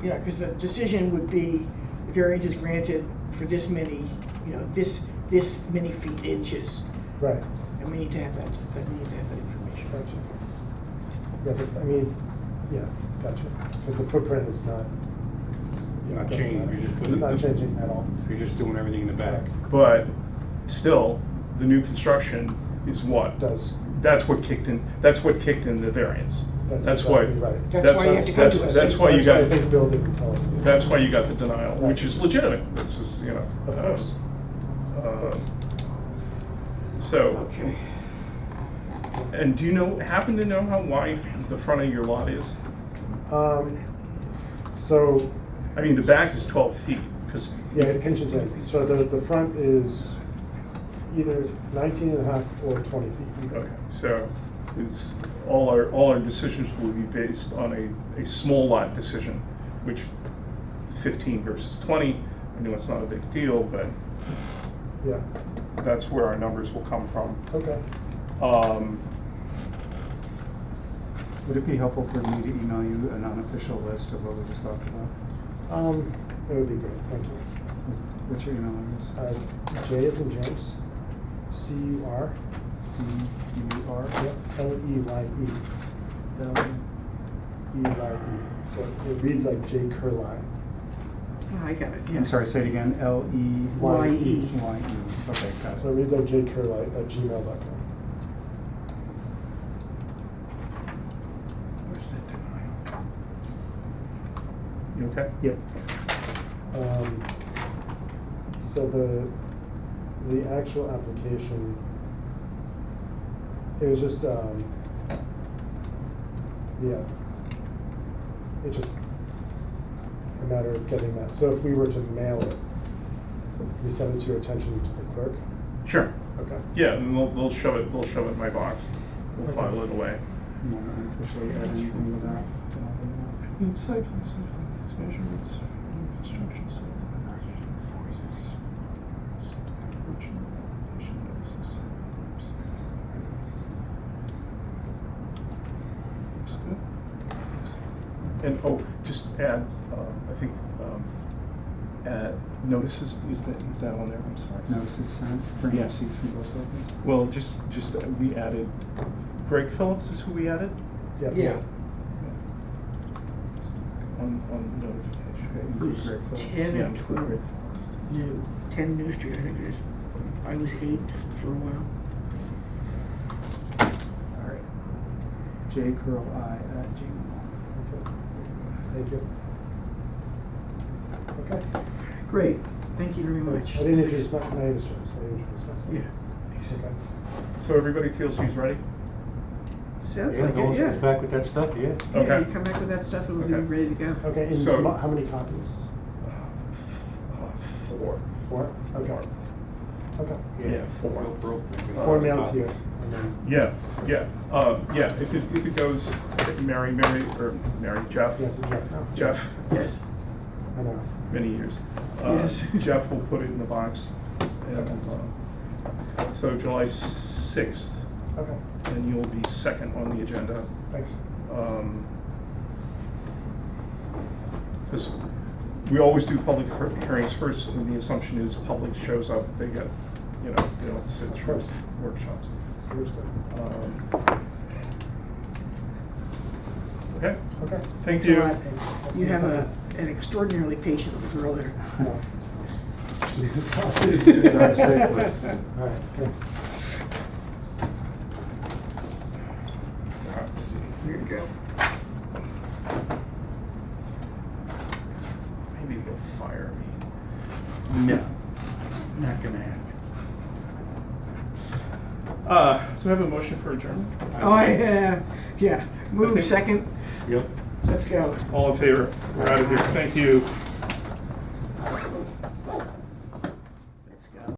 Yeah, because the decision would be, the variance is granted for this many, this many feet inches. Right. And we need to have that information. Gotcha. Yeah, but, I mean, yeah, gotcha. Because the footprint is not. Not doesn't changing, matter. you're just putting It's not the- changing at all. You're just doing everything in the back. but still, the new construction is what? Does. That's what kicked in the variance. That's why. exactly right. That's why you have to come to us. That's why you That's why I got, think Bill didn't tell us. that's why you got the denial, Right. which is legitimate. This is, Of course. So, Okay. and do you happen to know how wide the front of your lot is? So, I mean, the back is 12 feet, because. yeah, it pinches in. So the front is either 19 and a half or 20 feet. Okay, so it's, all our decisions will be based on a small lot decision, which is 15 versus 20. I know it's not a big deal, but Yeah, that's where our numbers will come from. okay. Would it be helpful for me to email you an unofficial list of what we just talked about? It would be great, thank you. What's your email address? J as in James, C-U-R, C-U-R? yep, L-E-Y-E, L- E-Y-E. So it reads like J. Curli. I got it, yeah. I'm sorry, say it again, Y-E. Y-E. Okay, got So it it. reads like jcurlite@gmail.com. Where's that denial? You okay? Yep. So the actual application, it was just, yeah, it's just a matter of getting that. So if we were to mail it, we send it to your attention to the clerk? Sure. Okay. Yeah, and they'll shove it in my box. We'll Okay. file it away. You want to unofficially add anything with that? It's safe, it's measurements, construction site. And, oh, just add, I think, add notices, is that on there? I'm sorry. Notices sent, bring Yeah. receipts from post office. Well, just, we added, Greg Phillips is who we added? Yes. Yeah. On notification. It was Greg Phillips. 10 Yeah, and 12 Greg new, 10 New Street, I think it is. I was 8 for a while. All right. jcurli@gmail. That's it. Thank you. Okay. Great, thank you very much. I didn't introduce my name is James. I didn't introduce myself. Yeah. Okay. So everybody feels he's ready? Sounds Yeah, like no it, one comes yeah. back with that stuff, yeah. Yeah, Okay. you come back with that stuff and we'll be Okay. ready to go. Okay, and So- how many copies? 4. 4? Okay. Okay. Yeah, 4. Four mailed to you. And then, Yeah, yeah, if it goes, Mary, Jeff, yeah, to Jeff. Oh, Jeff, Yes. I know. many years. Yes. Jeff will put it in the box. And, so July 6th, Okay, and you'll be second on the agenda. thanks. Because we always do public hearings first, and the assumption is public shows up, they get, they don't sit through course. workshops. Understood. Okay, Okay. thank Thanks a you. lot. Thanks. You have an extraordinarily patient little girl there. No. At least it's not. Drive safely. All right, thanks. Let's see. Here you go. Maybe they'll fire me. No, not gonna happen. Do I have a motion for adjournment? Oh, yeah, move think- second, Yep. let's go. All in favor? We're out of here. Thank you.